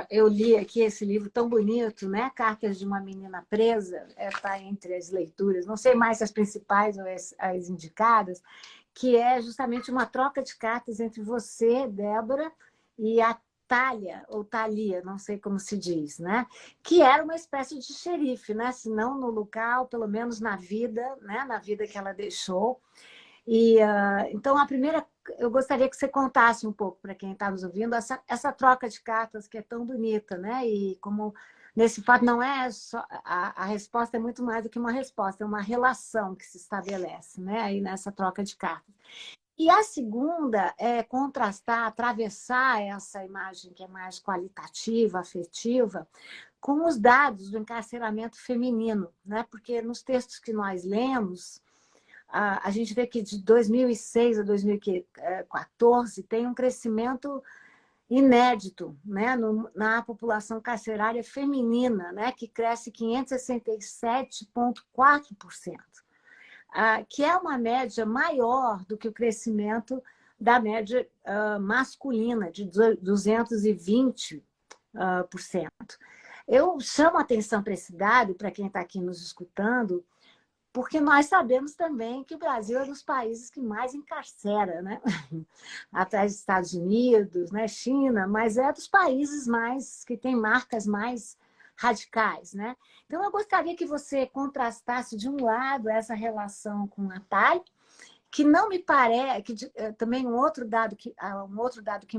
eu li aqui esse livro tão bonito, né? Cartas de uma Menina Presa, está entre as leituras, não sei mais se as principais ou as indicadas, que é justamente uma troca de cartas entre você, Débora, e a Thalia, ou Thalia, não sei como se diz, né? Que era uma espécie de xerife, né? Se não no local, pelo menos na vida, né? Na vida que ela deixou. E, então, a primeira, eu gostaria que você contasse um pouco para quem está nos ouvindo essa troca de cartas que é tão bonita, né? E como nesse fato não é só a resposta é muito mais do que uma resposta, é uma relação que se estabelece, né? Aí nessa troca de cartas. E a segunda é contrastar, atravessar essa imagem que é mais qualitativa, afetiva, com os dados do encarceramento feminino, né? Porque nos textos que nós lemos, a gente vê que de 2006 a 2014 tem um crescimento inédito, né, na população carcerária feminina, né, que cresce 567,4%, que é uma média maior do que o crescimento da média masculina, de 220%. Eu chamo a atenção para esse dado, para quem está aqui nos escutando, porque nós sabemos também que o Brasil é um dos países que mais encarcera, né? Atrás dos Estados Unidos, né? China, mas é dos países mais que tem marcas mais radicais, né? Então, eu gostaria que você contrastasse, de um lado, essa relação com a Thalia, que não me parece, que também um outro dado que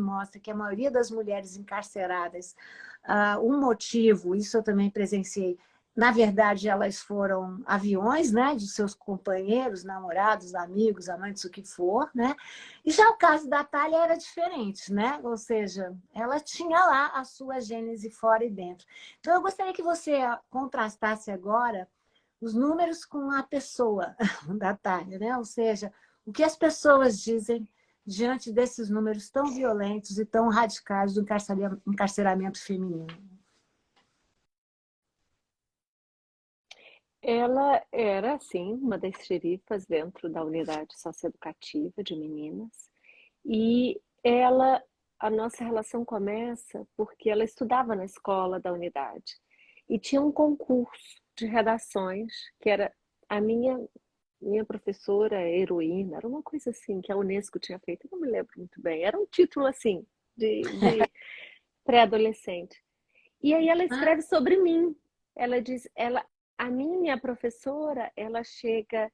mostra que a maioria das mulheres encarceradas, um motivo, isso eu também presenciei, na verdade, elas foram aviões, né, de seus companheiros, namorados, amigos, amantes, o que for, né? E já o caso da Thalia era diferente, né? Ou seja, ela tinha lá a sua gênese fora e dentro. Então, eu gostaria que você contrastasse agora os números com a pessoa da Thalia, né? Ou seja, o que as pessoas dizem diante desses números tão violentos e tão radicais do encarceramento feminino? Ela era, sim, uma das xerifas dentro da unidade socioeducativa de meninas. E a nossa relação começa porque ela estudava na escola da unidade. E tinha um concurso de redações, que era a minha professora heroína, era uma coisa assim que a Unesco tinha feito, eu não me lembro muito bem. Era um título assim, de pré-adolescente. E aí ela Ah, escreve sobre mim. Ela diz, a minha professora, ela chega,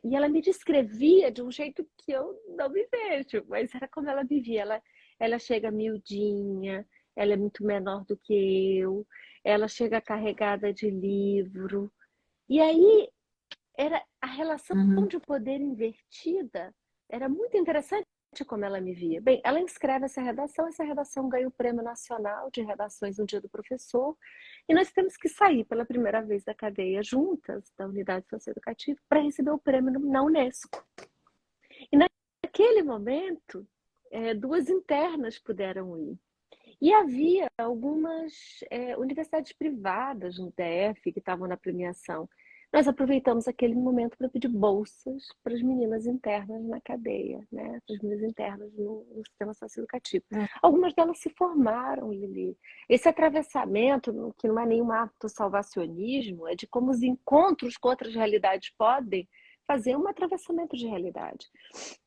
e ela me descrevia de um jeito que eu não me vejo, mas era como ela vivia. Ela chega miudinha, ela é muito menor do que eu, ela chega carregada de livro. E aí era a relação uhum. de poder invertida, era muito interessante como ela me via. Bem, ela escreve essa redação ganha o Prêmio Nacional de Redações no Dia do Professor, e nós temos que sair pela primeira vez da cadeia juntas, da unidade socioeducativa, para receber o prêmio na Unesco. E naquele momento, duas internas puderam ir. E havia algumas universidades privadas no DF que estavam na premiação. Nós aproveitamos aquele momento para pedir bolsas para as meninas internas na cadeia, né? Para as meninas internas no sistema socioeducativo. Algumas delas se formaram, Lili. Esse atravessamento, que não é nenhum ato salvacionismo, é de como os encontros com outras realidades podem fazer um atravessamento de realidade.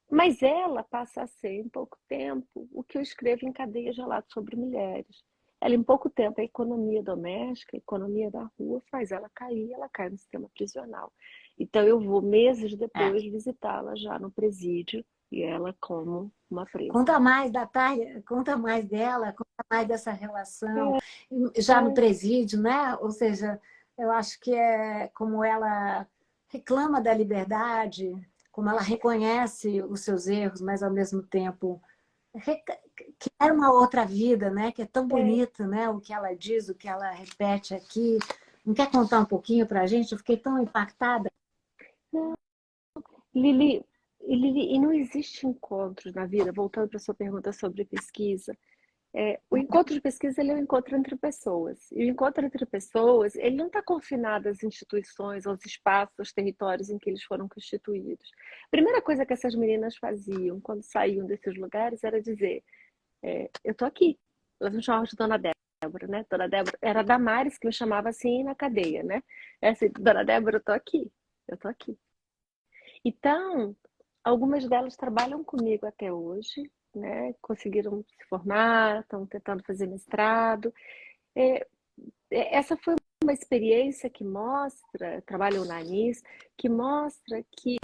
Mas ela passa a ser, em pouco tempo, o que eu escrevo em Cadeia Gelada sobre mulheres. Ela, em pouco tempo, a economia doméstica, a economia da rua, faz ela cair, ela cai no sistema prisional. Então, eu vou, meses É. depois, visitá-la já no presídio, e ela como uma presa. Conta mais da Thalia, conta mais dela, conta mais dessa relação, É, já no presídio, né? Ou seja, eu acho que é como ela reclama da liberdade, como ela reconhece os seus erros, mas ao mesmo tempo que era uma outra vida, né? Que é tão é, bonita, né? O que ela diz, o que ela repete aqui. Não quer contar um pouquinho para a gente? Eu fiquei tão impactada. não, Lili, e não existe encontros na vida, voltando para a sua pergunta sobre pesquisa. O encontro de pesquisa ele é um encontro entre pessoas. E o encontro entre pessoas, ele não está confinado às instituições, aos espaços, aos territórios em que eles foram constituídos. A primeira coisa que essas meninas faziam quando saíam desses lugares era dizer: eu estou aqui. Elas me chamavam de Dona Débora, né? Dona Débora era a Damares que me chamava assim na cadeia, né? É assim, Dona Débora, eu estou aqui. Eu estou aqui. Então, algumas delas trabalham comigo até hoje, né? Conseguiram se formar, estão tentando fazer mestrado. É, essa foi uma experiência que mostra, trabalho na ANIS, que mostra que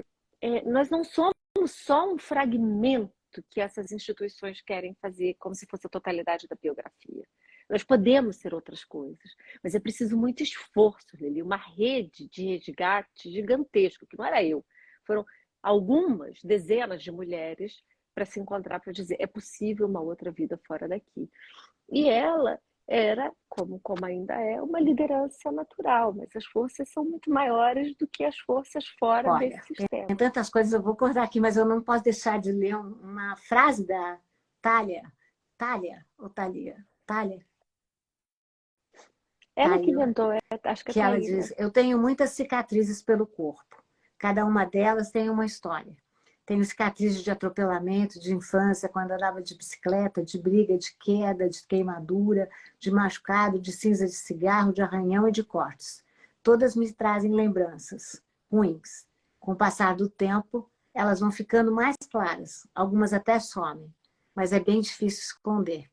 nós não somos só um fragmento que essas instituições querem fazer como se fosse a totalidade da biografia. Nós podemos ser outras coisas, mas é preciso muito esforço, Lili, uma rede de resgate gigantesco, que não era eu. Foram algumas, dezenas de mulheres para se encontrar, para dizer, é possível uma outra vida fora daqui. E ela era, como ainda é, uma liderança natural, mas as forças são muito maiores do que as forças fora desse Olha, tem sistema. tantas coisas, eu vou cortar aqui, mas eu não posso deixar de ler uma frase da Thalia. Thalia ou Thalia? Thalia? Ela que Thalia. inventou, acho que é Que ela Taíla. diz: eu tenho muitas cicatrizes pelo corpo. Cada uma delas tem uma história. Tenho cicatrizes de atropelamento, de infância, quando andava de bicicleta, de briga, de queda, de queimadura, de machucado, de cinza de cigarro, de arranhão e de cortes. Todas me trazem lembranças ruins. Com o passar do tempo, elas vão ficando mais claras, algumas até somem, mas é bem difícil esconder.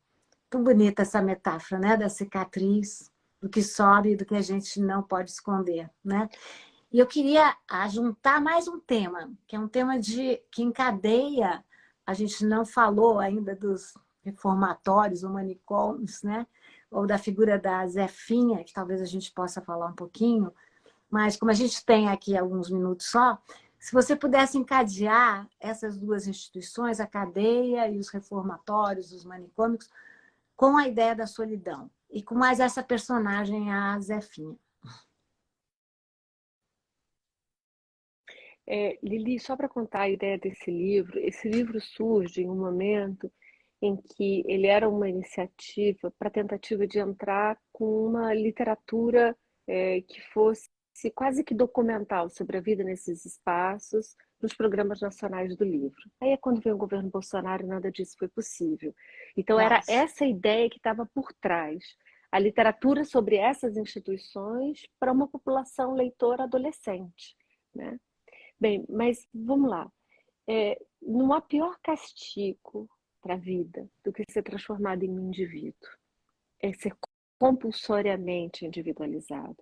Tão bonita essa metáfora, né, da cicatriz, do que sobe e do que a gente não pode esconder, né? E eu queria juntar mais um tema, que é um tema que encadeia, a gente não falou ainda dos reformatórios, ou manicômios, né? Ou da figura da Zefinha, que talvez a gente possa falar um pouquinho, mas como a gente tem aqui alguns minutos só, se você pudesse encadear essas duas instituições, a cadeia e os reformatórios, os manicômios, com a ideia da solidão e com mais essa personagem, a Zefinha. Lili, só para contar a ideia desse livro, esse livro surge em um momento em que ele era uma iniciativa para tentativa de entrar com uma literatura que fosse quase que documental sobre a vida nesses espaços, nos programas nacionais do livro. Aí é quando veio o governo Bolsonaro e nada disso foi possível. Então era Nossa. essa ideia que estava por trás. A literatura sobre essas instituições para uma população leitora adolescente, né? Bem, mas vamos lá. Não há pior castigo para a vida do que ser transformado em um indivíduo. É ser compulsoriamente individualizado.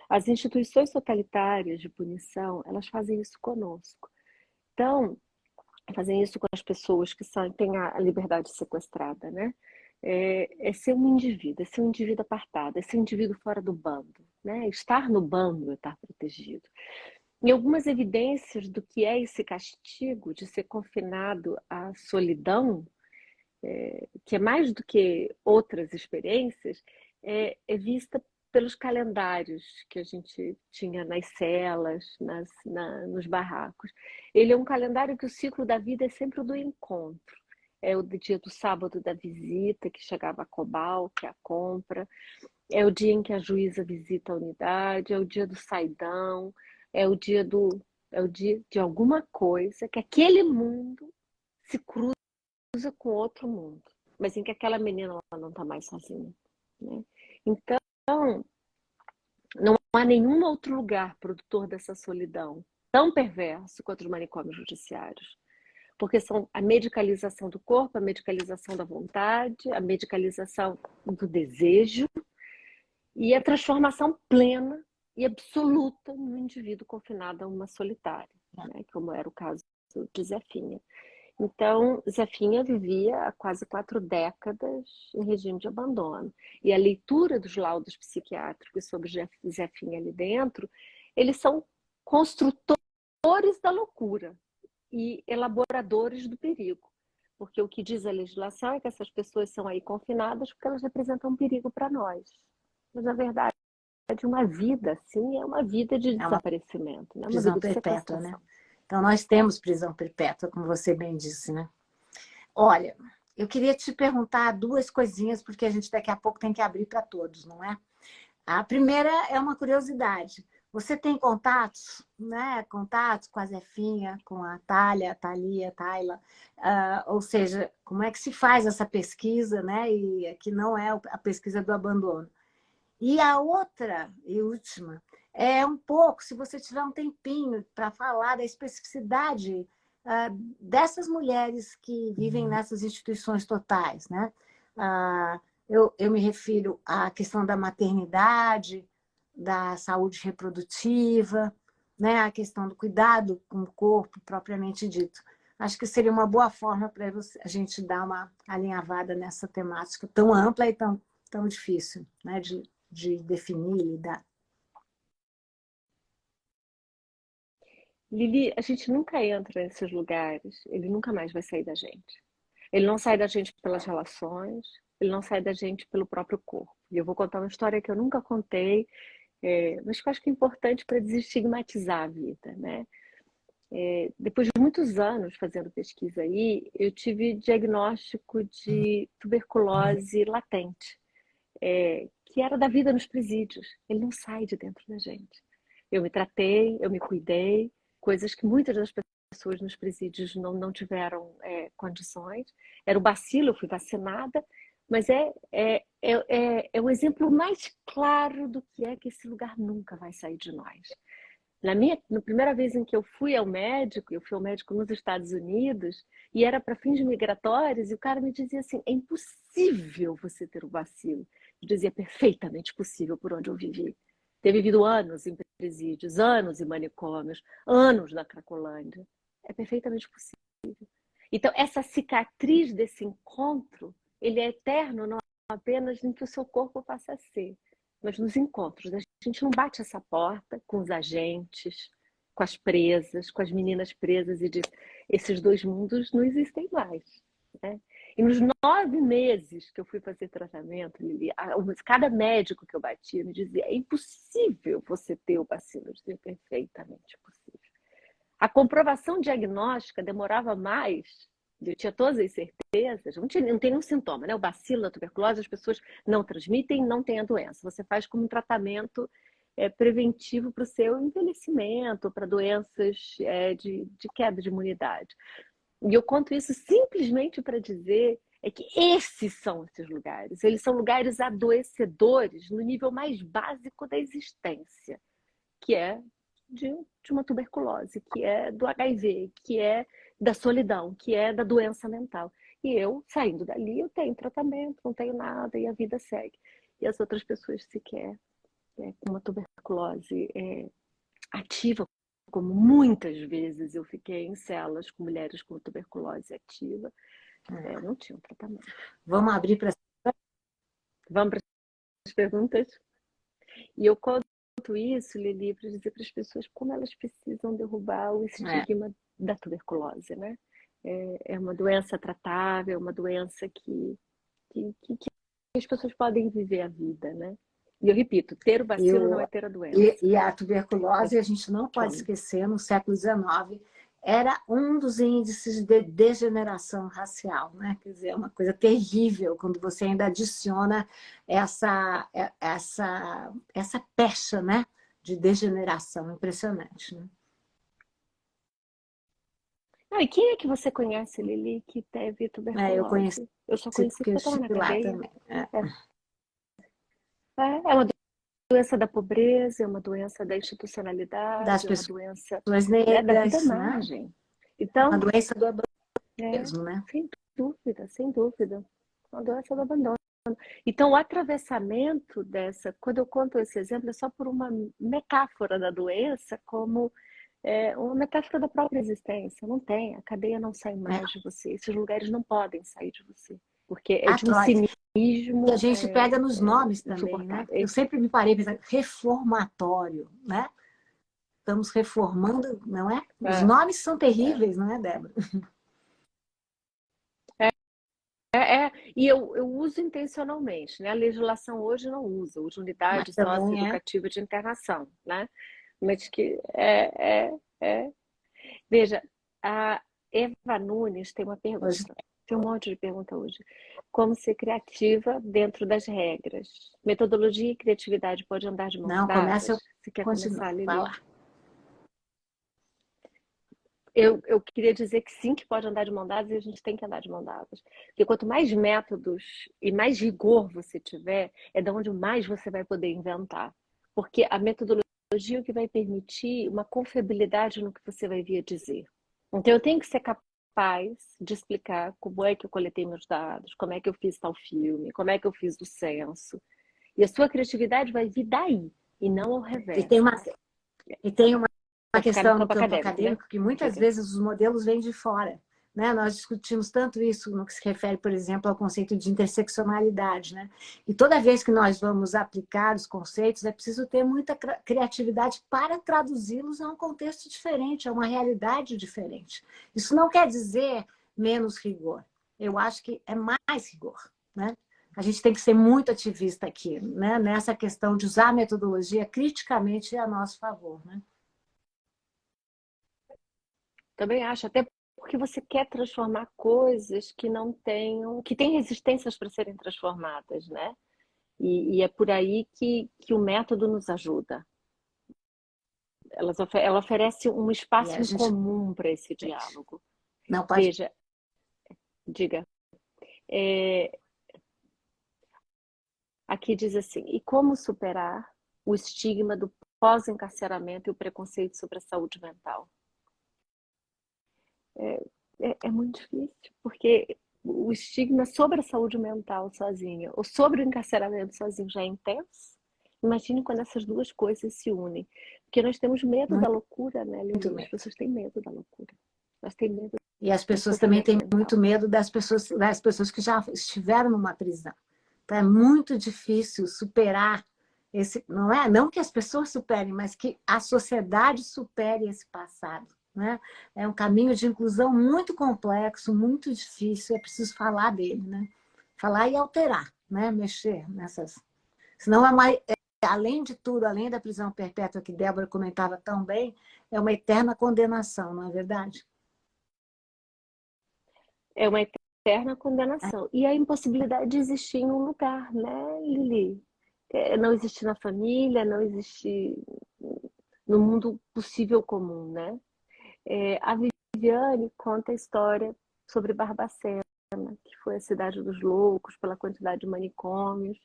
As instituições totalitárias de punição, elas fazem isso conosco. Então, fazem isso com as pessoas que têm a liberdade sequestrada, né? É ser um indivíduo, é ser um indivíduo apartado, é ser um indivíduo fora do bando, né? Estar no bando é estar protegido. E algumas evidências do que é esse castigo de ser confinado à solidão, que é mais do que outras experiências, é vista pelos calendários que a gente tinha nas celas, nos barracos. Ele é um calendário que o ciclo da vida é sempre o do encontro. É o dia do sábado da visita, que chegava a Cobal, que é a compra. É o dia em que a juíza visita a unidade, é o dia do saidão, é o dia do, é o dia de alguma coisa que aquele mundo se cruza com outro mundo, mas em que aquela menina ela não está mais sozinha, né? Então, não há nenhum outro lugar produtor dessa solidão tão perverso quanto os manicômios judiciários, porque são a medicalização do corpo, a medicalização da vontade, a medicalização do desejo, e a transformação plena e absoluta no indivíduo confinado a uma solitária, né? Como era o caso de Zefinha. Então, Zefinha vivia há quase 4 décadas em regime de abandono. E a leitura dos laudos psiquiátricos sobre Zefinha ali dentro, eles são construtores da loucura e elaboradores do perigo. Porque o que diz a legislação é que essas pessoas são aí confinadas porque elas representam um perigo para nós. Mas, na verdade, uma vida assim é uma vida de É uma desaparecimento, né? Uma prisão vida de perpétua, né? sequestração. Então, nós temos prisão perpétua, como você bem disse, né? Olha, eu queria te perguntar duas coisinhas, porque a gente daqui a pouco tem que abrir para todos, não é? A primeira é uma curiosidade. Você tem contatos, né? Contatos com a Zefinha, com a Thalia, a Thalia, a Tayla, ou seja, como é que se faz essa pesquisa, né? E que não é a pesquisa do abandono. E a outra e última é um pouco, se você tiver um tempinho para falar da especificidade dessas mulheres que vivem nessas instituições totais, né? Eu me refiro à questão da maternidade, da saúde reprodutiva, né? A questão do cuidado com o corpo propriamente dito. Acho que seria uma boa forma para a gente dar uma alinhavada nessa temática tão ampla e tão difícil, né? De definir, lidar. Lili, a gente nunca entra nesses lugares, ele nunca mais vai sair da gente. Ele não sai da gente pelas relações, ele não sai da gente pelo próprio corpo. E eu vou contar uma história que eu nunca contei, mas que eu acho que é importante para desestigmatizar a vida, né? Depois de muitos anos fazendo pesquisa aí, eu tive diagnóstico de tuberculose latente, que era da vida nos presídios. Ele não sai de dentro da gente. Eu me tratei, eu me cuidei, coisas que muitas das pessoas nos presídios não tiveram condições. Era o bacilo, eu fui vacinada, mas é o exemplo mais claro do que esse lugar nunca vai sair de nós. Na primeira vez em que eu fui ao médico, eu fui ao médico nos Estados Unidos, e era para fins migratórios, e o cara me dizia assim: é impossível você ter o bacilo. Eu dizia: perfeitamente possível por onde eu vivi. Ter vivido anos em presídios, anos em manicômios, anos na Cracolândia. É perfeitamente possível. Então, essa cicatriz desse encontro, ele é eterno, não apenas em que o seu corpo passa a ser, mas nos encontros. A gente não bate essa porta com os agentes, com as presas, com as meninas presas e diz: esses dois mundos não existem mais. Né? E nos 9 meses que eu fui fazer tratamento, Lili, cada médico que eu batia me dizia: é impossível você ter o bacilo. Eu dizia: perfeitamente possível. A comprovação diagnóstica demorava mais, eu tinha todas as certezas, não tem nenhum sintoma, né? O bacilo, a tuberculose, as pessoas não transmitem, não têm a doença. Você faz como um tratamento preventivo para o seu envelhecimento, para doenças de queda de imunidade. E eu conto isso simplesmente para dizer que esses são esses lugares. Eles são lugares adoecedores no nível mais básico da existência, que é de uma tuberculose, que é do HIV, que é da solidão, que é da doença mental. E eu, saindo dali, eu tenho tratamento, não tenho nada e a vida segue. E as outras pessoas sequer com uma tuberculose ativa, como muitas vezes eu fiquei em celas com mulheres com tuberculose ativa, não tinham tratamento. Vamos abrir para... Vamos para as perguntas? E eu conto isso, Lili, para dizer para as pessoas como elas precisam derrubar o estigma da tuberculose, né? É uma doença tratável, é uma doença que as pessoas podem viver a vida, né? E eu repito, ter o bacilo não é ter a doença. E a tuberculose, a gente não pode esquecer, no século XIX, era um dos índices de degeneração racial, né? Quer dizer, é uma coisa terrível quando você ainda adiciona essa pecha, né? De degeneração, impressionante, né? E quem é que você conhece, Lili, que teve tuberculose? Eu conheci, eu só conheci porque eu estava na cadeia. Também. É uma doença da pobreza, é uma doença da institucionalidade, das pessoas, é uma doença negras, da vida margem. Né? Então, uma doença do abandono mesmo, né? Sem dúvida, sem dúvida. Uma doença do abandono. Então, o atravessamento dessa, quando eu conto esse exemplo, é só por uma metáfora da doença, como uma metáfora da própria existência. Não tem, a cadeia não sai mais de você. Esses lugares não podem sair de você. Porque é de um cinismo. E a gente pega nos nomes também, né? Eu sempre me parei pensando, reformatório, né? Estamos reformando, não é? Os nomes são terríveis, não é, Débora? E eu uso intencionalmente, né? A legislação hoje não usa, usa unidade socioeducativa de internação, né? Mas que Veja, a Eva Nunes tem uma pergunta. Tem um monte de pergunta hoje. Como ser criativa dentro das regras? Metodologia e criatividade pode andar de mãos dadas? Não, começa, você quer começar, Lili? Fala. Eu queria dizer que sim, que pode andar de mão dadas e a gente tem que andar de mão dadas. Porque quanto mais métodos e mais rigor você tiver, é de onde mais você vai poder inventar. Porque a metodologia é o que vai permitir uma confiabilidade no que você vai vir a dizer. Então eu tenho que ser capaz de explicar como é que eu coletei meus dados, como é que eu fiz tal filme, como é que eu fiz o censo. E a sua criatividade vai vir daí, e não ao revés. E tem uma questão do campo acadêmico, né? que muitas vezes os modelos vêm de fora. Né? Nós discutimos tanto isso no que se refere, por exemplo, ao conceito de interseccionalidade. Né? E toda vez que nós vamos aplicar os conceitos, é preciso ter muita criatividade para traduzi-los a um contexto diferente, a uma realidade diferente. Isso não quer dizer menos rigor. Eu acho que é mais rigor. Né? A gente tem que ser muito ativista aqui, né? Nessa questão de usar a metodologia criticamente a nosso favor. Né? Também acho, até porque você quer transformar coisas que não tenham, que têm resistências para serem transformadas, né? E é por aí que o método nos ajuda. Ela oferece um espaço em comum para esse diálogo. Não pode... Veja, diga. Aqui diz assim, e como superar o estigma do pós-encarceramento e o preconceito sobre a saúde mental? É muito difícil, porque o estigma sobre a saúde mental sozinha ou sobre o encarceramento sozinho já é intenso. Imagine quando essas duas coisas se unem. Porque nós temos medo da loucura, né, Lili? As pessoas têm medo da loucura. Elas têm medo. E as pessoas também têm muito medo das pessoas que já estiveram numa prisão. Então é muito difícil superar esse... Não é? Não que as pessoas superem, mas que a sociedade supere esse passado. Né? É um caminho de inclusão muito complexo, muito difícil, é preciso falar dele, né? Falar e alterar, né? Mexer nessas... Senão além de tudo, além da prisão perpétua que Débora comentava tão bem, é uma eterna condenação, não é verdade? É uma eterna condenação. E a impossibilidade de existir em um lugar, né, Lili? Não existir na família, não existir no mundo possível comum, né? A Viviane conta a história sobre Barbacena, que foi a cidade dos loucos, pela quantidade de manicômios.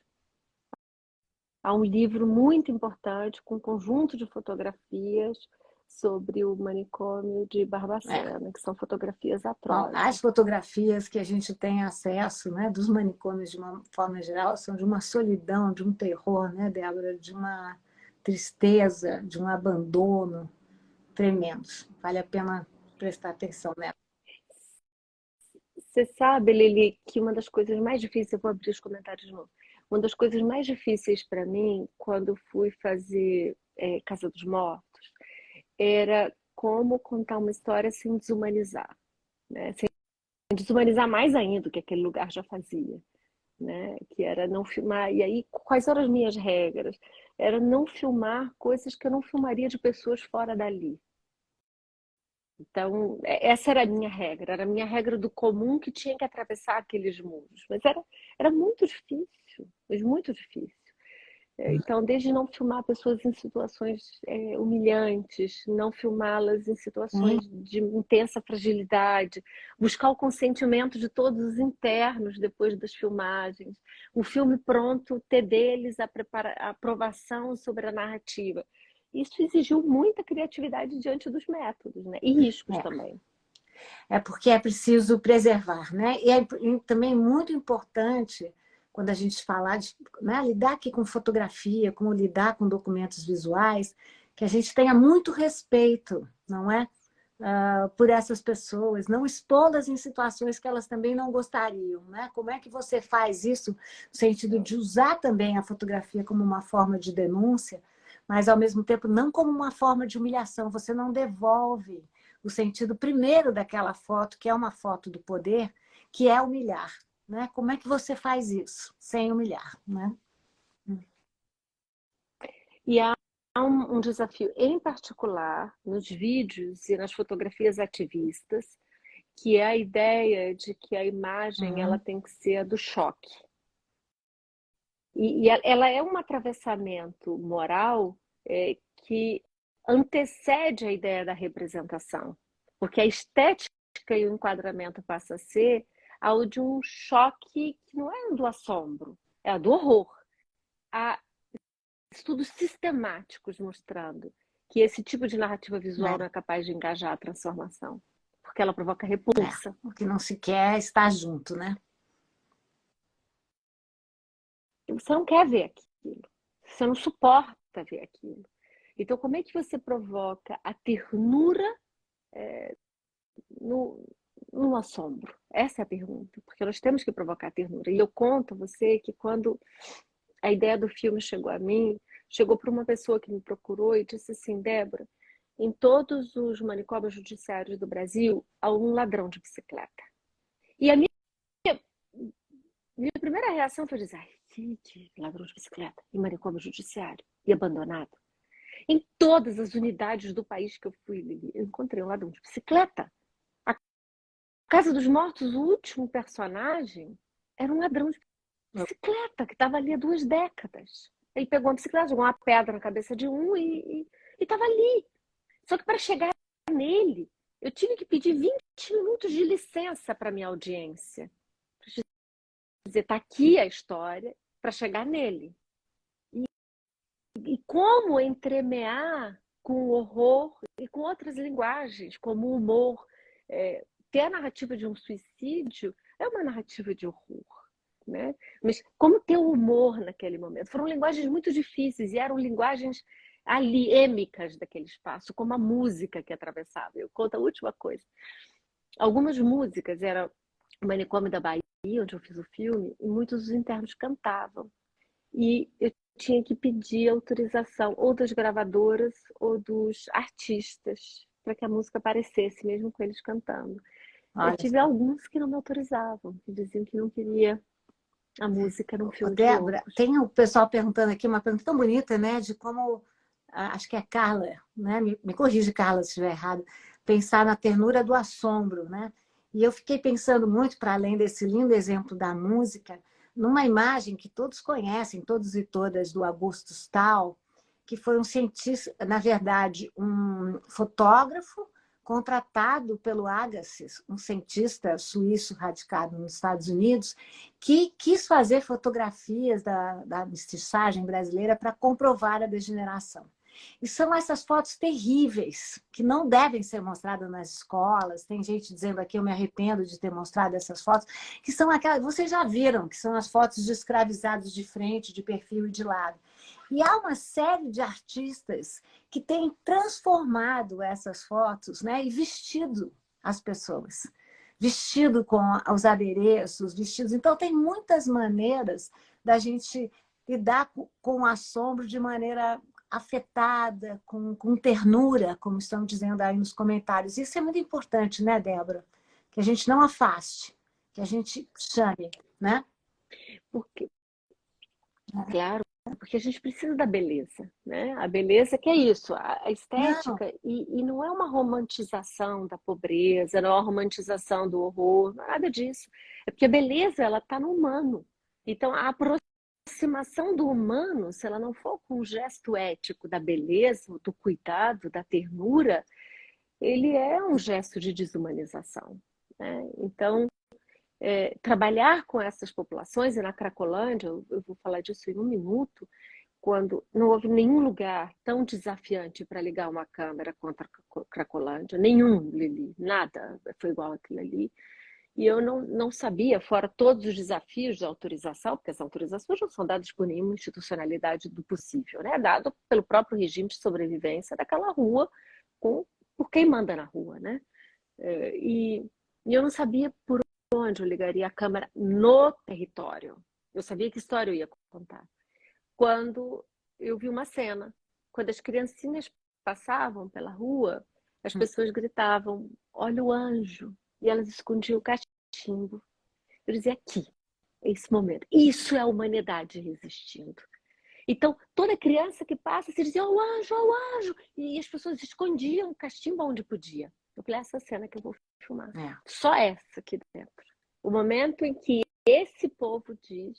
Há um livro muito importante com um conjunto de fotografias sobre o manicômio de É. Barbacena, que são fotografias Bom, as atrozes. fotografias que a gente tem acesso, né, dos manicômios de uma forma geral, são de uma solidão, de um terror, né, Débora, de uma tristeza, de um abandono tremendos. Vale a pena prestar atenção nela. Você sabe, Lili, que uma das coisas mais difíceis, eu vou abrir os comentários de novo. Uma das coisas mais difíceis para mim, quando fui fazer Casa dos Mortos, era como contar uma história sem desumanizar, né? Sem desumanizar mais ainda do que aquele lugar já fazia, né? Que era não filmar. E aí, quais eram as minhas regras? Era não filmar coisas que eu não filmaria de pessoas fora dali. Então, essa era a minha regra do comum que tinha que atravessar aqueles muros. Mas era muito difícil, mas muito difícil. Então, desde não filmar pessoas em situações humilhantes, não filmá-las em Sim, situações de intensa fragilidade, buscar o consentimento de todos os internos depois das filmagens, o filme pronto, ter deles a aprovação sobre a narrativa. Isso exigiu muita criatividade diante dos métodos, né? E riscos é. também. É porque é preciso preservar, né? E é também muito importante, quando a gente falar de, né, lidar aqui com fotografia, como lidar com documentos visuais, que a gente tenha muito respeito, não é? Por essas pessoas, não expô-las em situações que elas também não gostariam, né? Como é que você faz isso no sentido de usar também a fotografia como uma forma de denúncia, mas ao mesmo tempo não como uma forma de humilhação, você não devolve o sentido primeiro daquela foto, que é uma foto do poder, que é humilhar, né? Como é que você faz isso sem humilhar, né? E há um desafio em particular nos vídeos e nas fotografias ativistas, que é a ideia de que a imagem ela Uhum. tem que ser a do choque. E ela é um atravessamento moral que antecede a ideia da representação, porque a estética e o enquadramento passa a ser ao de um choque que não é do assombro, é a do horror. Há estudos sistemáticos mostrando que esse tipo de narrativa visual não é capaz de engajar a transformação, porque ela provoca repulsa. O que não se quer é estar junto, né? Você não quer ver aquilo, você não suporta ver aquilo. Então, como é que você provoca a ternura no, no assombro? Essa é a pergunta, porque nós temos que provocar a ternura. E eu conto a você que quando a ideia do filme chegou a mim, chegou para uma pessoa que me procurou e disse assim: Débora, em todos os manicômios judiciários do Brasil há um ladrão de bicicleta. E a minha primeira reação foi dizer: ai, que ladrão de bicicleta em manicômio judiciário e abandonado. Em todas as unidades do país que eu fui, eu encontrei um ladrão de bicicleta. A Casa dos Mortos, o último personagem, era um ladrão de bicicleta que estava ali há 2 décadas. Ele pegou uma bicicleta, jogou uma pedra na cabeça de um e estava ali. Só que para chegar nele, eu tive que pedir 20 minutos de licença para minha audiência. Para dizer, está aqui a história, para chegar nele. E como entremear com o horror e com outras linguagens, como o humor. Ter a narrativa de um suicídio é uma narrativa de horror. Né? Mas como ter o humor naquele momento? Foram linguagens muito difíceis e eram linguagens aliêmicas daquele espaço, como a música que atravessava. Eu conto a última coisa. Algumas músicas, era o Manicômio da Bahia, onde eu fiz o filme, e muitos dos internos cantavam. E eu tinha que pedir autorização ou das gravadoras ou dos artistas para que a música aparecesse, mesmo com eles cantando. Eu Olha tive só. alguns que não me autorizavam, que diziam que não queria, A música num Ô, filme de Débora, loucos. tem o pessoal perguntando aqui, uma pergunta tão bonita, né? De como, acho que é Carla, né? Me corrige, Carla, se estiver errado, pensar na ternura do assombro, né? E eu fiquei pensando muito, para além desse lindo exemplo da música, numa imagem que todos conhecem, todos e todas, do Augusto Stahl, que foi um cientista, na verdade, um fotógrafo contratado pelo Agassiz, um cientista suíço radicado nos Estados Unidos, que quis fazer fotografias da mestiçagem brasileira para comprovar a degeneração. E são essas fotos terríveis, que não devem ser mostradas nas escolas. Tem gente dizendo aqui, eu me arrependo de ter mostrado essas fotos, que são aquelas, vocês já viram, que são as fotos de escravizados de frente, de perfil e de lado. E há uma série de artistas que têm transformado essas fotos, né, e vestido as pessoas. Vestido com os adereços, vestidos. Então, tem muitas maneiras da gente lidar com o assombro de maneira afetada, com ternura, como estão dizendo aí nos comentários. Isso é muito importante, né, Débora? Que a gente não afaste, que a gente chame, né? Porque, claro, porque a gente precisa da beleza, né? A beleza que é isso, a Não, estética, e não é uma romantização da pobreza, não é uma romantização do horror, nada disso. É porque a beleza, ela está no humano. Então, a aproximação do humano, se ela não for com um gesto ético da beleza, do cuidado, da ternura, ele é um gesto de desumanização, né? Então, trabalhar com essas populações, e na Cracolândia, eu vou falar disso em um minuto, quando não houve nenhum lugar tão desafiante para ligar uma câmera contra a Cracolândia, nenhum, Lili, nada foi igual aquilo ali. E eu não sabia, fora todos os desafios de autorização, porque as autorizações não são dadas por nenhuma institucionalidade do possível, né? Dado pelo próprio regime de sobrevivência daquela rua, por quem manda na rua, né? E eu não sabia por onde eu ligaria a câmera no território. Eu sabia que história eu ia contar. Quando eu vi uma cena, quando as criancinhas passavam pela rua, as pessoas gritavam, olha o anjo, e elas escondiam o cachimbo. Eu dizia, aqui, é esse momento. Isso é a humanidade resistindo. Então, toda criança que passa, se dizia, ó o anjo, e as pessoas escondiam o cachimbo onde podia. Eu falei, essa cena que eu vou filmar. é. Só essa aqui dentro. O momento em que esse povo diz,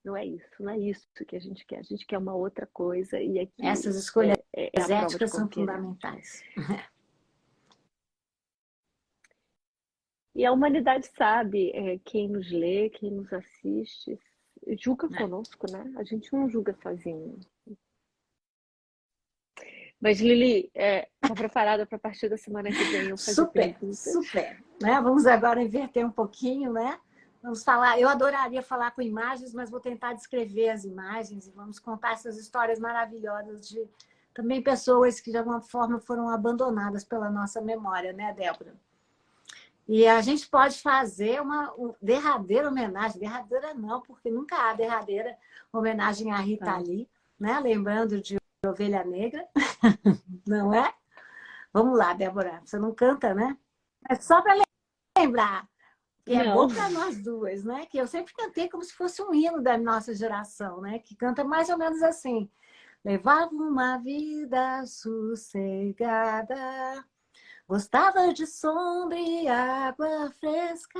não é isso, não é isso que a gente quer. A gente quer uma outra coisa, e aqui Essas escolhas é a prova de éticas como são queremos. fundamentais. E a humanidade sabe, quem nos lê, quem nos assiste, julga É. conosco, né? A gente não julga sozinho. Mas, Lili, tá preparada para a partir da semana que vem eu fazer Super, perguntas? super. Né? Vamos agora inverter um pouquinho, né? Vamos falar. Eu adoraria falar com imagens, mas vou tentar descrever as imagens e vamos contar essas histórias maravilhosas de também pessoas que de alguma forma foram abandonadas pela nossa memória, né, Débora? E a gente pode fazer uma derradeira homenagem, derradeira não, porque nunca há derradeira homenagem à Rita Tá. Lee, né? Lembrando de Ovelha Negra, não é? Vamos lá, Débora, você não canta, né? É só para lembrar, que é Não. bom para nós duas, né? Que eu sempre cantei como se fosse um hino da nossa geração, né? Que canta mais ou menos assim. Levava uma vida sossegada, gostava de sombra e água fresca.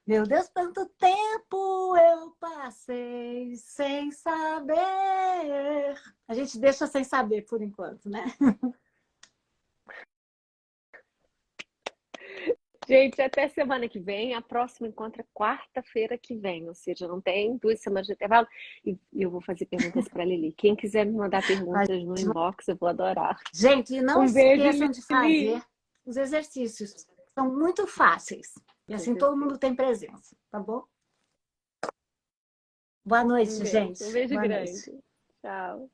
Meu Deus, quanto tempo eu passei sem saber. A gente deixa sem saber por enquanto, né? Gente, até semana que vem. A próxima encontra quarta-feira que vem, ou seja, não tem 2 semanas de intervalo. E eu vou fazer perguntas para a Lili. Quem quiser me mandar perguntas no inbox, eu vou adorar. Gente, não Um beijo, esqueçam de Lili. fazer os exercícios. São muito fáceis. E Com assim todo mundo certeza. tem presença, tá bom? Boa Um noite, beijo. gente. Um beijo Boa noite. grande. Tchau.